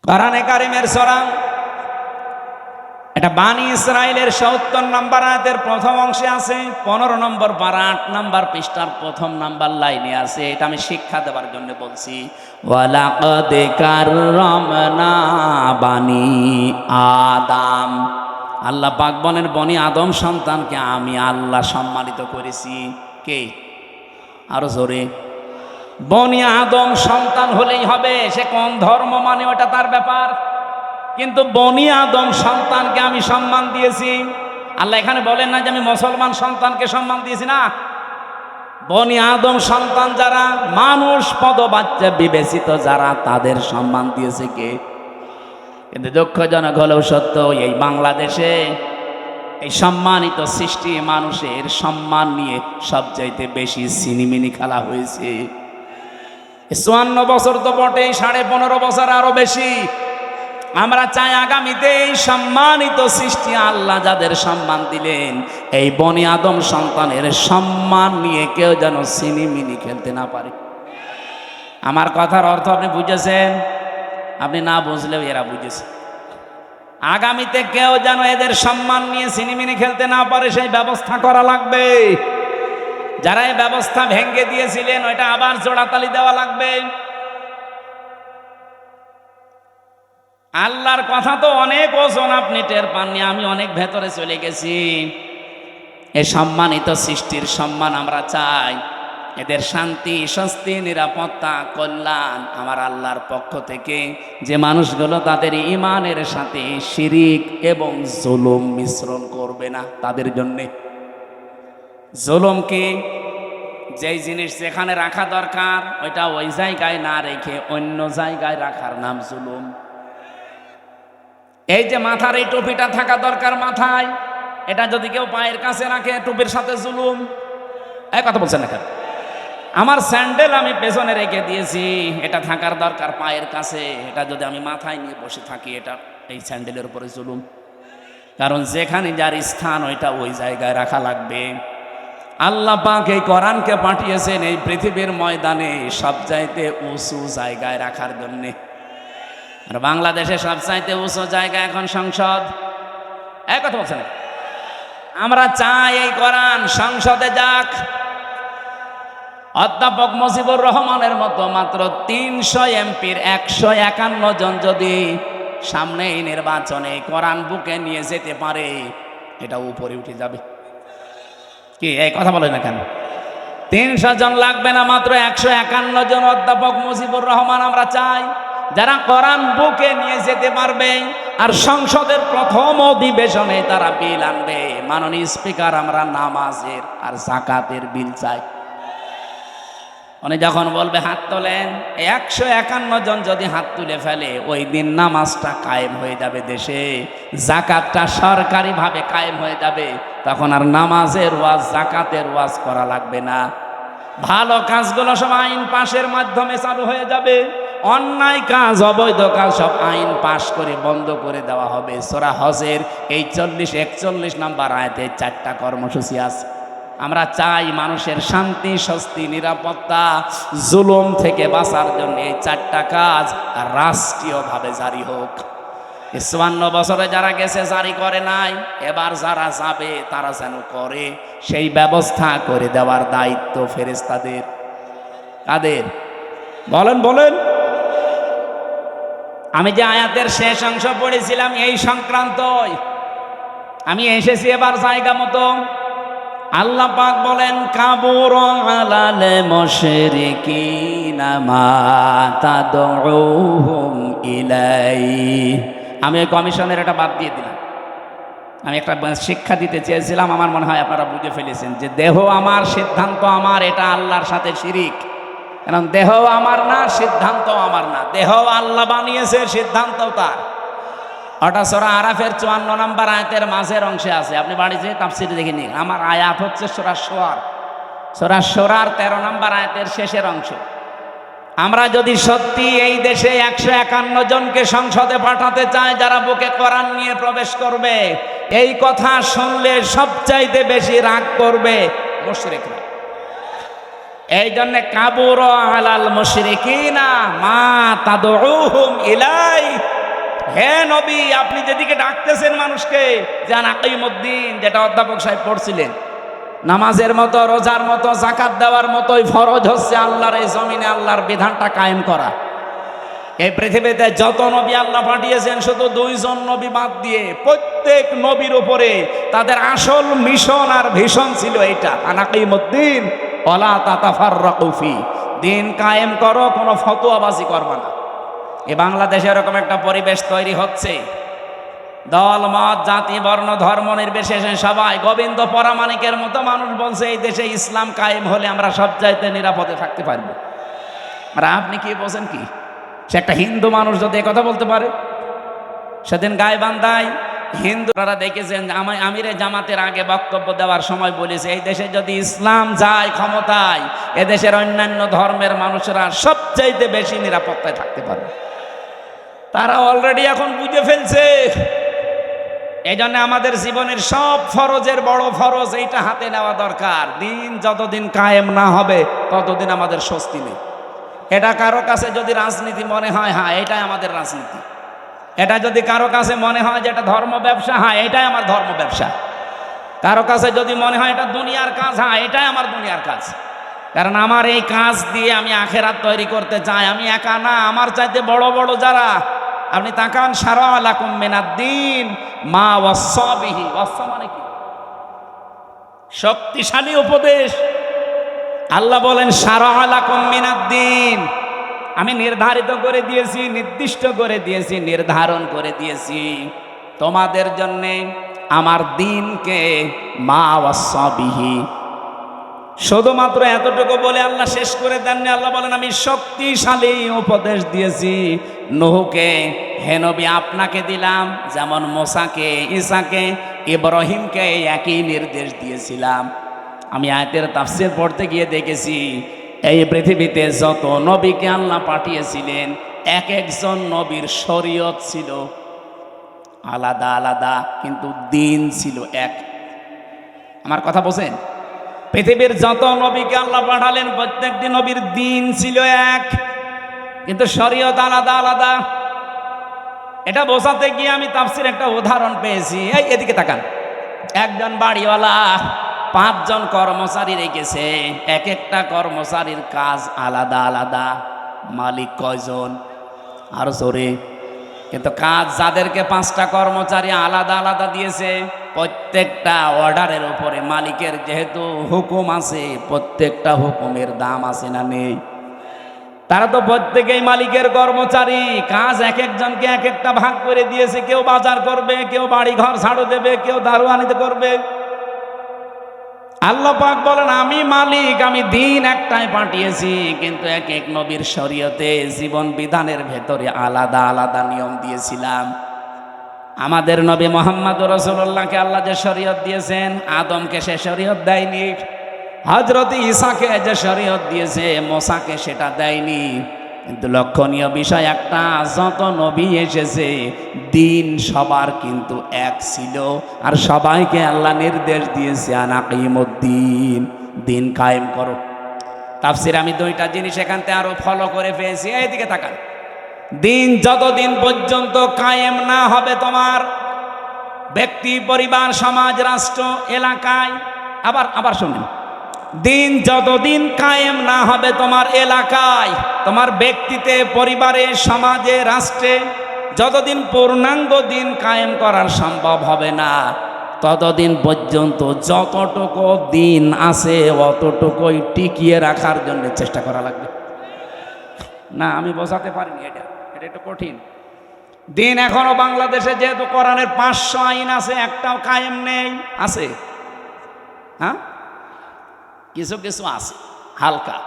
কোরআনে কারিমের সূরা এটা বানি ইসরাইলের ৭০ নম্বর আয়াতের প্রথম অংশে আছে, 15 নম্বর পারা 8 নম্বর পৃষ্ঠার প্রথম নাম্বার লাইনে আছে। এটা আমি শিক্ষা দেওয়ার জন্য বলছি। ওয়ালাকাদ কাররামনা বানি আদম। আল্লাহ পাক বলেন বনি আদম সন্তানকে আমি আল্লাহ সম্মানিত করেছি। কে? আরো জোরে। বনি আদম সন্তান হলেই হবে, সে কোন ধর্ম মানে ওটা তার ব্যাপার, কিন্তু বনি আদম সন্তানকে আমি সম্মান দিয়েছি। আল্লাহ এখানে বলেন না যে আমি মুসলমান সন্তানকে সম্মান দিয়েছি, না। বনি আদম সন্তান যারা মানুষ পদবাচ্চা বিবেচিত যারা, তাদের সম্মান দিয়েছে কে? কিন্তু দুঃখজনক হলেও সত্য, এই বাংলাদেশে এই সম্মানিত সৃষ্টি মানুষের সম্মান নিয়ে সবচাইতে বেশি সিনিমিনি খেলা হয়েছে। 54 বছর তো বটেই, 15.5 বছর আরো বেশি। আমরা চাই আগামীতে এই সম্মানিত সৃষ্টি আল্লাহ যাদের সম্মান দিলেন, এই বনি আদম সন্তানের সম্মান নিয়ে কেউ যেন সিনিমিনি খেলতে না পারে। আমার কথার অর্থ আপনি বুঝেছেন? আপনি না বুঝলেও এরা বুঝেছে। আগামীতে কেউ যেন এদের সম্মান নিয়ে সিনিমিনি খেলতে না পারে, সেই ব্যবস্থা করা লাগবে। যারা এই ব্যবস্থা ভেঙে দিয়েছিলেন, ওইটা আবার জোড়াতালি দেওয়া লাগবে। আল্লাহর কথা তো অনেক ওজন, আপনি টের পাননি, আমি অনেক ভেতরে চলে গেছি। এই সম্মানিত সৃষ্টির সম্মান আমরা চাই, এদের শান্তি স্বস্তি নিরাপত্তা কল্যাণ আমার আল্লাহর পক্ষ থেকে। যে মানুষগুলো তাদের ঈমানের সাথে শিরিক এবং জুলুম মিশ্রণ করবে না, তাদের জন্যে। জুলুম কি? যেই জিনিস যেখানে রাখা দরকার ওইটা ওই জায়গায় না রেখে অন্য জায়গায় রাখার নাম জুলুম। এই যে মাথার এই টুপিটা থাকা দরকার মাথায়, এটা যদি কেউ পায়ের কাছে রাখে, টুপির সাথে জুলুম। এক কথা বলছেন না কেন? আমার স্যান্ডেল আমি পেছনে রেখে দিয়েছি, এটা থাকার দরকার পায়ের কাছে, এটা যদি আমি মাথায় নিয়ে বসে থাকি, এটা এই স্যান্ডেলের উপরে জুলুম। কারণ যেখানে যার স্থান ওইটা ওই জায়গায় রাখা লাগবে। আল্লাহ পাক এই কোরআনকে পাঠিয়েছেন এই পৃথিবীর ময়দানে সবচাইতে উঁচু জায়গায় রাখার জন্যে। আর বাংলাদেশে সবচাইতে উঁচু জায়গা এখন সংসদ। এক কথা বলছেন, আমরা চাই এই কোরআন সংসদে যাক। অধ্যাপক মুজিবুর রহমানের মতো মাত্র 300 এমপির 151 জন যদি সামনে এই নির্বাচনে কোরআন বুকে নিয়ে যেতে পারে, এটা উপরে উঠে যাবে। কি এই কথা বলে না কেন? 300 জন লাগবে না, মাত্র 151 জন অধ্যাপক মুজিবুর রহমান আমরা চাই, যারা কোরআন বুকে নিয়ে যেতে পারবে। আর সংসদের প্রথম অধিবেশনে তারা বিল আনবে, মাননীয় স্পিকার আমরা নামাজের আর জাকাতের বিল চাই। উনি যখন বলবে হাত তোলেন, 151 জন যদি হাত তুলে ফেলে ওই দিন নামাজটা কায়েম হয়ে যাবে দেশে, জাকাতটা সরকারিভাবে কায়েম হয়ে যাবে, তখন আর নামাজের ওয়াজ জাকাতের ওয়াজ করা লাগবে না। ভালো কাজগুলো সব আইন পাশের মাধ্যমে চালু হয়ে যাবে, অন্যায় কাজ অবৈধ কাজ সব আইন পাশ করে বন্ধ করে দেওয়া হবে। সূরা হজের এই 40-41 নম্বর আয়াতে 4টা কর্মসূচি আছে। আমরা চাই মানুষের শান্তি, স্বস্তি, নিরাপত্তা, জুলুম থেকে বাঁচার জন্য এই 4টা কাজ রাষ্ট্রীয়ভাবে জারি হোক। 54 বছরে যারা গেছে জারি করে নাই, এবার যারা যাবে তারা যেন করে, সেই ব্যবস্থা করে দেওয়ার দায়িত্ব ফেরেশতাদের। কাদের? বলেন বলেন। আমি যে আয়াতের শেষ অংশ পড়েছিলাম এই সংক্রান্তই আমি এসেছি এবার জায়গা মতো। আল্লাহ পাক বলেন, কাবুর আলাল মুশরিকিনা মা তাদউহুম ইলাই। আমি ওই কমিশনের এটা বাদ দিয়ে দিলাম। আমি একটা শিক্ষা দিতে চেয়েছিলাম, আমার মনে হয় আপনারা বুঝে ফেলেছেন যে দেহ আমার, সিদ্ধান্ত আমার, এটা আল্লাহর সাথে শিরিক। কারণ দেহ আমার না, সিদ্ধান্ত আমার না। দেহ আল্লাহ বানিয়েছে, সিদ্ধান্ত তার। ওটা সূরা আরাফের 54 নম্বর আয়াতের মাঝের অংশে আছে, আপনি বাড়িতে তাফসীরে দেখে নিন। আমার আয়াত হচ্ছে সূরা শূরার 13 নম্বর আয়াতের শেষের অংশ। আমরা যদি সত্যি এই দেশে 151 জনকে সংসদে পাঠাতে চাই যারা বুকে কোরআন নিয়ে প্রবেশ করবে, এই কথা শুনলে সবচাইতে বেশি রাগ করবে মুশরিকরা। এই জন্য কাবুর আলাল মুশরিকিনা মা তাদউহুম ইলাই। হে নবী, আপনি যেদিকে ডাকতেছেন মানুষকে, যান আকিমুদ্দিন, যেটা অধ্যাপক সাহেব পড়ছিলেন, নামাজের মতো, রোজার মতো, যাকাত দেওয়ার মতোই ফরজ হচ্ছে আল্লাহর এই জমিনে আল্লাহর বিধানটা কায়েম করা। এই পৃথিবীতে যত নবী আল্লাহ পাঠিয়েছেন, শুধু 2 জন নবী বাদ দিয়ে প্রত্যেক নবীর উপরে তাদের আসল মিশন আর ভিশন ছিল এইটা, আনাকিমুদ্দিন ওয়ালা তাতাফাররাকু ফি। দিন কায়েম করো, কোনো ফতোয়াবাজি করবা না। এ বাংলাদেশে এরকম একটা পরিবেশ তৈরি হচ্ছে, দল মত জাতি বর্ণ ধর্ম নির্বিশেষে সবাই গোবিন্দ পরামানিকের মতো মানুষ বলছে এই দেশে ইসলাম কায়েম হলে আমরা সব চাইতে নিরাপদে থাকতে পারবো। আর আপনি কি বলছেন? কি সে একটা হিন্দু মানুষ যদি একথা বলতে পারে? সেদিন গাইবান্ধায় হিন্দুরা দেখেছেন, আমিরে জামাতের আগে বক্তব্য দেওয়ার সময় বলেছে এই দেশে যদি ইসলাম যায় ক্ষমতায়, এদেশের অন্যান্য ধর্মের মানুষেরা সবচাইতে বেশি নিরাপত্তায় থাকতে পারবে। তারা অলরেডি এখন বুঝে ফেলছে। এই জন্য আমাদের জীবনের সব ফরজের বড় ফরজ এইটা হাতে নেওয়া দরকার। দিন যতদিন কায়েম না হবে ততদিন আমাদের স্বস্তি নেই। এটা কারো কাছে যদি রাজনীতি মনে হয়, হ্যাঁ এটাই আমাদের রাজনীতি। এটা যদি কারো কাছে মনে হয় যে এটা ধর্ম ব্যবসা, হ্যাঁ এটাই আমার ধর্ম ব্যবসা। কারো কাছে যদি মনে হয় এটা দুনিয়ার কাজ, হ্যাঁ এটাই আমার দুনিয়ার কাজ। কারণ আমার এই কাজ দিয়ে আমি আখেরাত তৈরি করতে চাই। আমি একা না, আমার চাইতে বড় বড় যারা, আপনি তাকান, শারআ লাকুম মিনাদ-দ্বীন মা ওয়াসসা বিহি। ওয়াসসা মানে কি? শক্তিশালী উপদেশ। আল্লাহ বলেন শারআ লাকুম মিনাদ-দ্বীন, আমি নির্ধারিত করে দিয়েছি, নির্দিষ্ট করে দিয়েছি, নির্ধারণ করে দিয়েছি তোমাদের জন্যে আমার দ্বীনকে, মা ওয়াসসা বিহি। শুধুমাত্র এতটুকু বলে আল্লাহ শেষ করে দেননি। আল্লাহ বলেন আমি শক্তিশালী উপদেশ দিয়েছি নূহকে। হে নবী, আপনাকে দিলাম যেমন মুসাকে, ঈসাকে, ইব্রাহিমকে একই নির্দেশ দিয়েছিলাম। আমি আয়াতের তাফসীর পড়তে গিয়ে দেখেছি এই পৃথিবীতে যত নবীকে আল্লাহ পাঠিয়েছিলেন, এক একজন নবীর শরীয়ত ছিল আলাদা আলাদা, কিন্তু দিন ছিল এক। আমার কথা বোঝেন? পৃথিবীর যত নবীকে আল্লাহ পাঠালেন প্রত্যেকটি নবীর দিন ছিল এক, কিন্তু শরীয়ত আলাদা আলাদা। এটা বোঝাতে গিয়ে আমি তাফসীর একটা উদাহরণ পেয়েছি। এই এদিকে তাকান, একজন বাড়িওয়ালা 5 জন কর্মচারী রেখেছে, এক একটা কর্মচারীর কাজ আলাদা আলাদা। মালিক কয়জন? আরো জোরে। কিন্তু কাজ যাদেরকে 5টা কর্মচারী আলাদা আলাদা দিয়েছে, প্রত্যেকটা অর্ডারের উপরে মালিকের যেহেতু হুকুম আছে, প্রত্যেকটা হুকুমের দাম আছে না নেই? তারা তো প্রত্যেকেই মালিকের কর্মচারী। কাজ এক একজনকে এক একটা ভাগ করে দিয়েছে। কেউ বাজার করবে, কেউ বাড়ি ঘর ঝাড়ু দেবে, কেউ দারোয়ানিতে করবে। আল্লাহ পাক বলেন আমি মালিক, আমি দিন একটাই পাঠিয়েছি, কিন্তু এক এক নবীর শরীয়তে জীবন বিধানের ভেতরে আলাদা আলাদা নিয়ম দিয়েছিলাম। আমাদের নবী মোহাম্মদ রাসূলুল্লাহকে আল্লাহ যে শরীয়ত দিয়েছেন, আদমকে সে শরীয়ত দেয়নি। হযরত ঈসাকে যে শরীয়ত দিয়েছে, মুসাকে সেটা দেয়নি। কিন্তু লক্ষণীয় বিষয় একটা, যত নবী এসেছে দিন সবার কিন্তু এক ছিল, আর সবাইকে আল্লাহ নির্দেশ দিয়েছে আনাকিমুদ্দিন, দিন কায়েম করো। তাফসীর আমি দুইটা জিনিস এখান থেকে আরো ফলো করে পেয়েছি, এইদিকে তাকান। দিন যতদিন পর্যন্ত কায়েম না হবে তোমার ব্যক্তি, পরিবার, সমাজ, রাষ্ট্র, এলাকায়, আবার শুনুন, দিন যতদিন কায়েম না হবে তোমার এলাকায়, তোমার ব্যক্তিতে, পরিবারে, সমাজে, রাষ্ট্রে, যতদিন পূর্ণাঙ্গ দিন কায়েম করার সম্ভব হবে না, ততদিন পর্যন্ত যতটুকু দিন আছে অতটুকুই টিকিয়ে রাখার জন্য চেষ্টা করা লাগবে। না আমি বোঝাতে পারিনি, এটা একটু কঠিন। দিন এখনো বাংলাদেশে যেহেতু কোরআনের 500 আইন আছে, একটাও কায়েম নেই। আছে, হ্যাঁ কিছু কিছু আছে হালকা।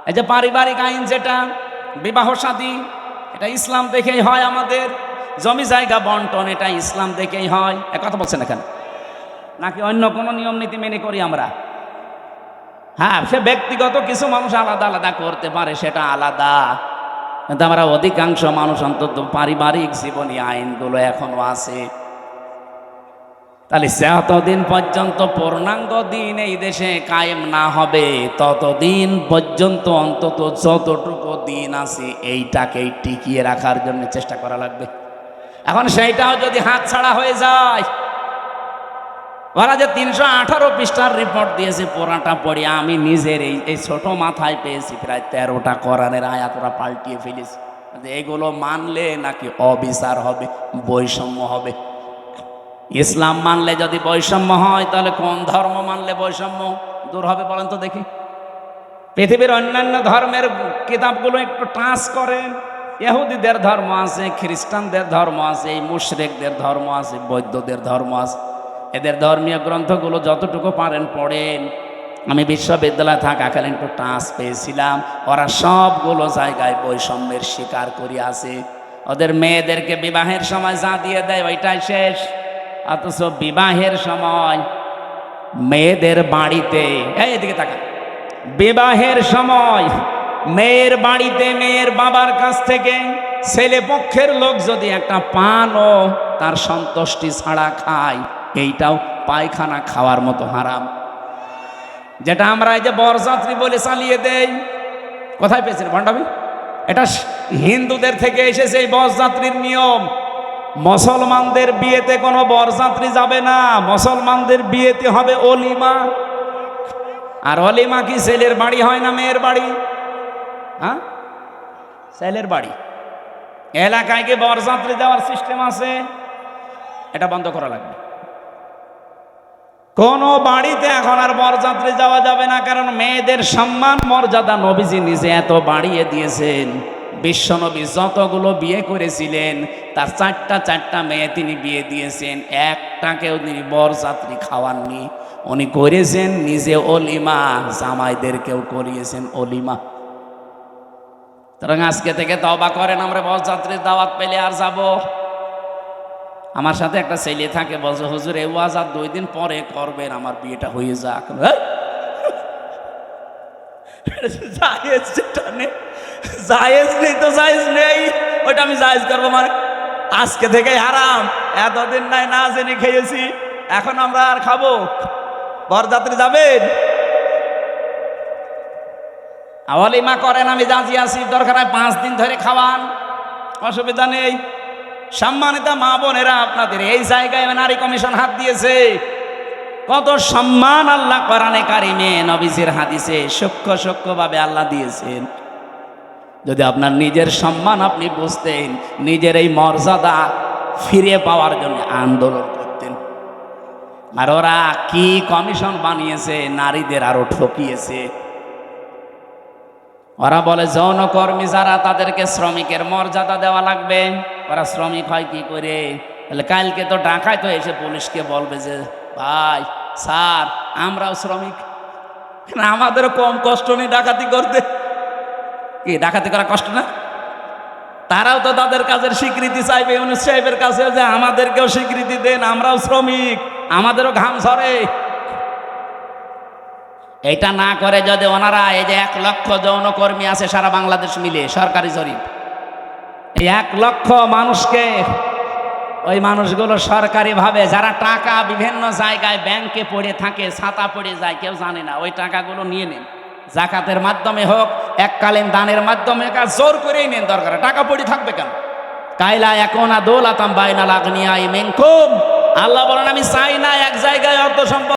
এই যে পারিবারিক আইন, যেটা বিবাহ শাদী, এটা ইসলাম দেখেই হয়। আমাদের জমি জায়গা বন্টন, এটা ইসলাম দেখেই হয়। এক কথা বলছেন এখানে, নাকি অন্য কোনো নিয়ম নীতি মেনে করি আমরা? হ্যাঁ, সে ব্যক্তিগত কিছু মানুষ আলাদা আলাদা করতে পারে, সেটা আলাদা, কিন্তু আমরা অধিকাংশ মানুষ অন্তত পারিবারিক জীবনী আইনগুলো এখনো আছে। তাহলে যতদিন পর্যন্ত পূর্ণাঙ্গ দিন এই দেশে কায়েম না হবে, ততদিন পর্যন্ত অন্তত যতটুকু দিন আছে এইটাকেই টিকিয়ে রাখার জন্য চেষ্টা করা লাগবে। এখন সেইটাও যদি হাতছাড়া হয়ে যায়, ওরা যে 318 পৃষ্ঠার রিপোর্ট দিয়েছে, পুরাটা পড়ে আমি নিজের এই ছোট মাথায় পেয়েছি প্রায় 13টা কোরআনের আয়াত ওরা পাল্টিয়ে ফেলেছি। এগুলো মানলে নাকি অবিচার হবে, বৈষম্য হবে। ইসলাম মানলে যদি বৈষম্য হয়, তাহলে কোন ধর্ম মানলে বৈষম্য দূর হবে বলেন তো দেখি? পৃথিবীর অন্যান্য ধর্মের কিতাবগুলো একটু টাচ করেন। ইহুদিদের ধর্ম আছে, খ্রিস্টানদের ধর্ম আছে, এই মুশরিকদের ধর্ম আছে, বৌদ্ধদের ধর্ম আছে। এদের ধর্মীয় গ্রন্থগুলো যতটুকু পারেন পড়েন। আমি বিশ্ববিদ্যালয়ে থাকাকালীন একটু টাচ পেয়েছিলাম, ওরা সবগুলো জায়গায় বৈষম্যের শিকার করে আছে। ওদের মেয়েদেরকে বিবাহের সময় যা দিয়ে দেয় ওইটাই শেষ, অথচ বিবাহের সময় মেয়েদের বাড়িতে, এদিকে তাকান, বিবাহের সময় মেয়ের বাড়িতে মেয়ের বাবার কাছ থেকে ছেলে পক্ষের লোক যদি একটা পানও তার সন্তুষ্টি ছাড়া খায়, এইটাও পায়খানা খাওয়ার মতো হারাম। যেটা আমরা এই যে বরযাত্রী বলে চালিয়ে দেই, কোথায় পেয়েছেন ভণ্ডামি? এটা হিন্দুদের থেকে এসেছে এই বরযাত্রীর নিয়ম। মুসলমানদের বিয়েতে কোনো বরযাত্রী যাবে না, মুসলমানদের বিয়েতে হবে অলিমা। আর অলিমা কি ছেলের বাড়ি হয় না মেয়ের বাড়ি? হ্যাঁ, ছেলের বাড়ি। এলাকায় কি বরযাত্রী দেওয়ার সিস্টেম আছে? এটা বন্ধ করা লাগবে। কোন বাড়িতে এখন আর বরযাত্রী যাওয়া যাবে না, কারণ মেয়েদের সম্মান মর্যাদা নবীজি নিজে এত বাড়িয়ে দিয়েছেন। বিশ্বনবী যতগুলো বিয়ে করেছিলেন তার চারটা মেয়ে তিনি বিয়ে দিয়েছেন, একটাকেও তিনি বরযাত্রী খাওয়াননি। উনি করেছেন নিজে অলিমা, জামাইদেরকেও করিয়েছেন অলিমা। সুতরাং আজকে থেকে তওবা করেন, আমরা বরযাত্রীর দাওয়াত পেলে আর যাব। আমার সাথে একটা ছেলে থাকে, বলছে হুজুর এই ওয়াজ আর 2 দিন পরে করবেন, আমার বিয়েটা হয়ে যাক। জায়েজ যেটা নেই, জায়েজ নেই তো জায়েজ নেই, ওইটা আমি জায়েজ করবো মানে? আজকে থেকে হারাম। এতদিন নাই না জেনে খেয়েছি, এখন আমরা আর খাবো? বরযাত্রী যাবেন, অলিমা করেন, আমি রাজি আছি। দরকার হয় 5 দিন ধরে খাওয়ান, অসুবিধা নেই। সম্মানিত মা বোনেরা, আপনাদের এই জায়গায় নারী কমিশন হাত দিয়েছে। কত সম্মান আল্লাহ কোরআনে কারিমে, নবীজির হাদিসে সূক্ষ্মভাবে আল্লাহ দিয়েছেন। যদি আপনার নিজের সম্মান আপনি বুঝতেন, নিজের এই মর্যাদা ফিরে পাওয়ার জন্য আন্দোলন করতেন। আর ওরা কি কমিশন বানিয়েছে, নারীদের আরো ঠকিয়েছে। ওরা বলে যৌনকর্মী যারা, তাদেরকে শ্রমিকের মর্যাদা দেওয়া লাগবে। ওরা শ্রমিক হয় কি করে? তাহলে কালকে তো ঢাকায় তো এসে পুলিশকে বলবে যে ভাই স্যার আমরাও শ্রমিক, আমাদেরও কম কষ্ট নেই ডাকাতি করতে। কি ডাকাতি করা কষ্ট না? তারাও তো তাদের কাজের স্বীকৃতি চাইবে ইউনূস সাহেবের কাছে, যে আমাদেরকেও স্বীকৃতি দেন, আমরাও শ্রমিক, আমাদেরও ঘাম ঝরে। এটা না করে যদি ওনারা, এই যে 1 লক্ষ যৌনকর্মী আছে সারা বাংলাদেশ মিলে, সরকারি জরিপ, এই 1 লক্ষ মানুষকে, ওই মানুষগুলো সরকারিভাবে যারা টাকা বিভিন্ন জায়গায় ব্যাংকে পড়ে থাকে, ছাতা পড়ে যায়, কেউ জানে না, ওই টাকাগুলো নিয়ে নেন, জাকাতের মাধ্যমে হোক, এককালীন দানের মাধ্যমে, জোর করেই নেন, দরকার টাকা পড়ে থাকবে কেন? কাইলা একুনা দৌলাতাম বাইনাল আগনিয়াই মিনকুম, আল্লাহ বলেন আমি চাই না এক জায়গায় অর্থ সম্পদ